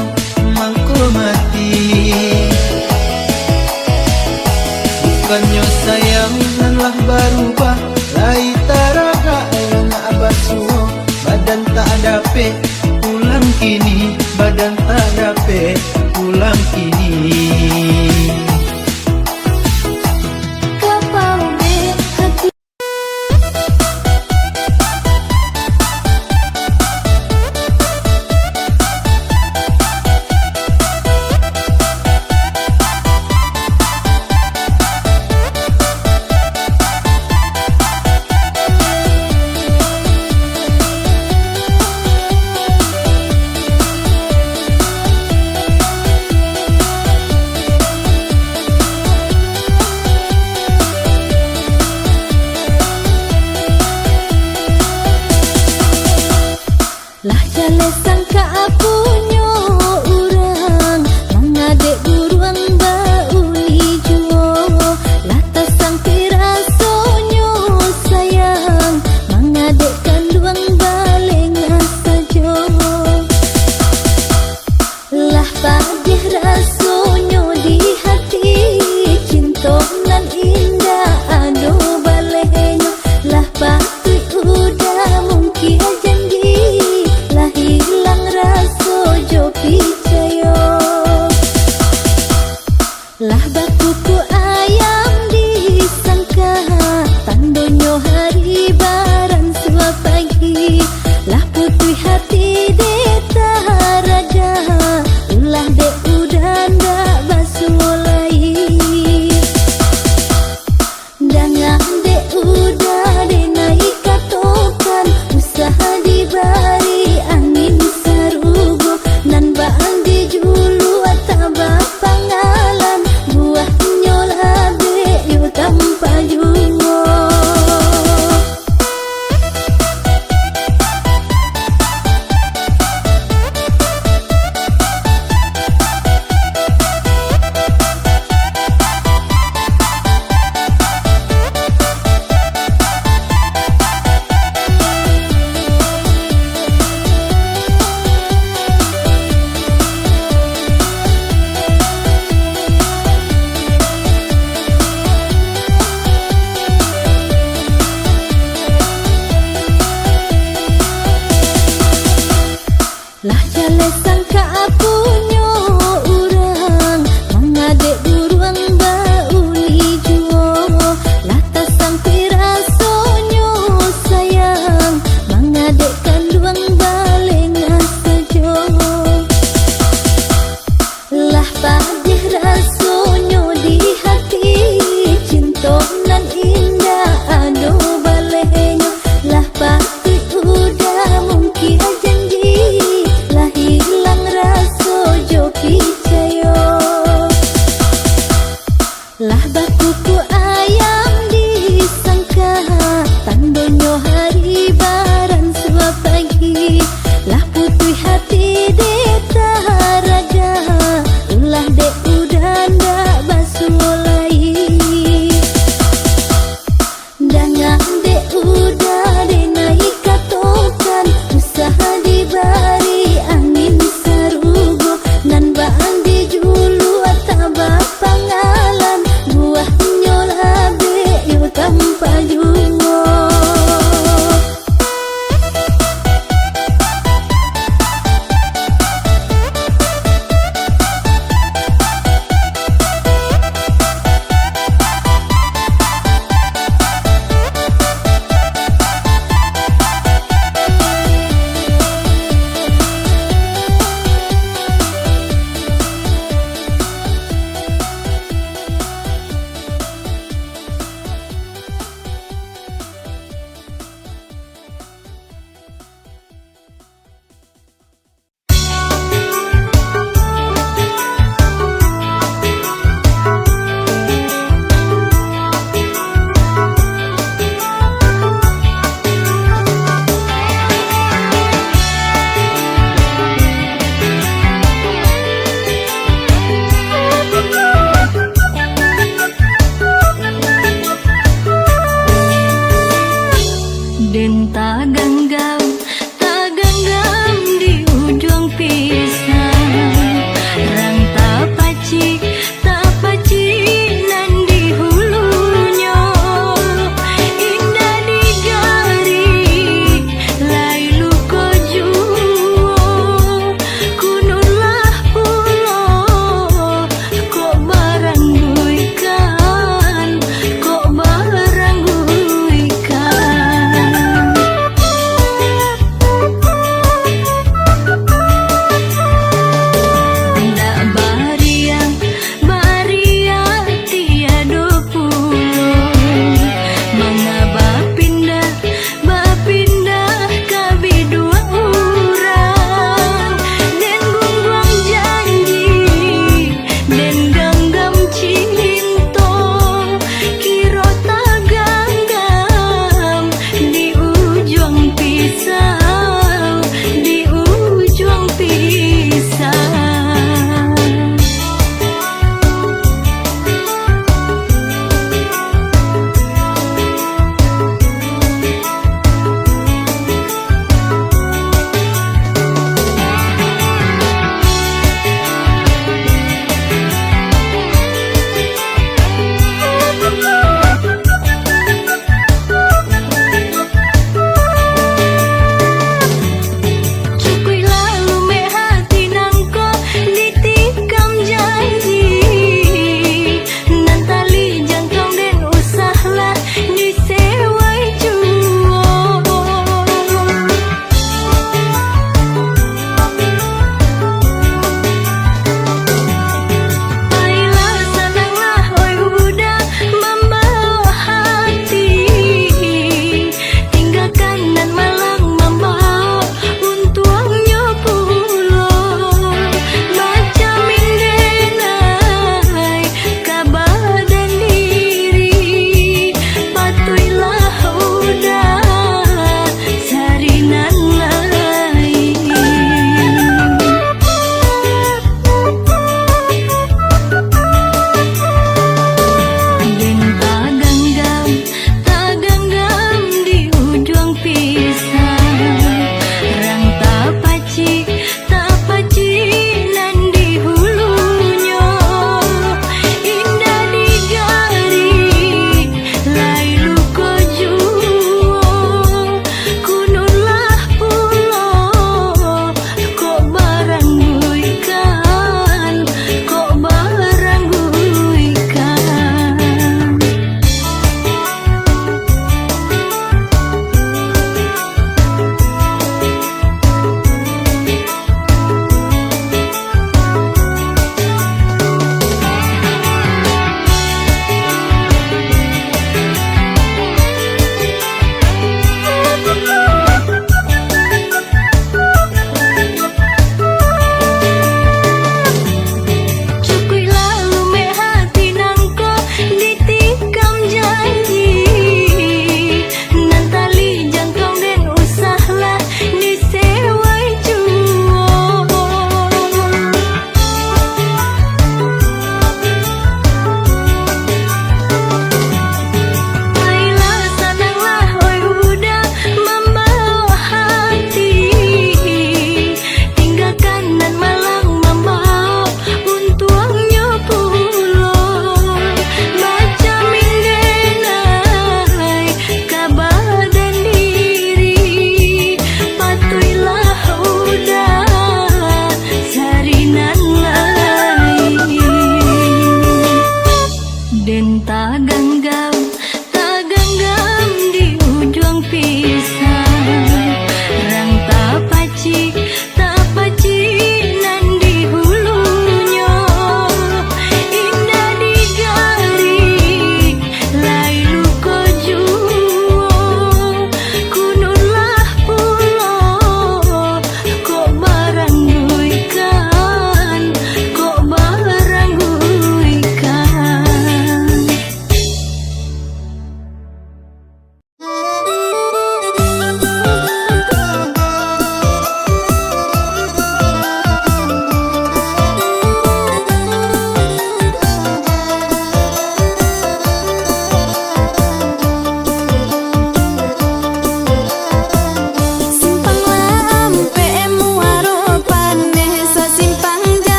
mangko mati. Bukannya sayang lah berubah, lai taraga yang abasuo, badan tak dape pulang kini, badan tak dape pulang kini. Kapau be hati lah jale sangka apunyo urang mengadek buruan bauli juo lah tasang pirasonyo sayang mengadek kanduang baleng sajo lah padih rasonyo di hati cinta nan indah ado balenyo lah patui udah mungkin janji lah hilang raso jo picayo lah bakuku ayam disangka tandonyo hari baran sua pagi lah putih hati deta raja ulah de udah ndak basulai dangan de udah de naik katokan usaha dibari angin sarugo nan baan di julu ataba pangalan buah nyola de yu tanpa juo. Lah jale sangka apunyo urang mengadek buruan bauli juo lah tasang pirasonyo sayang mengadek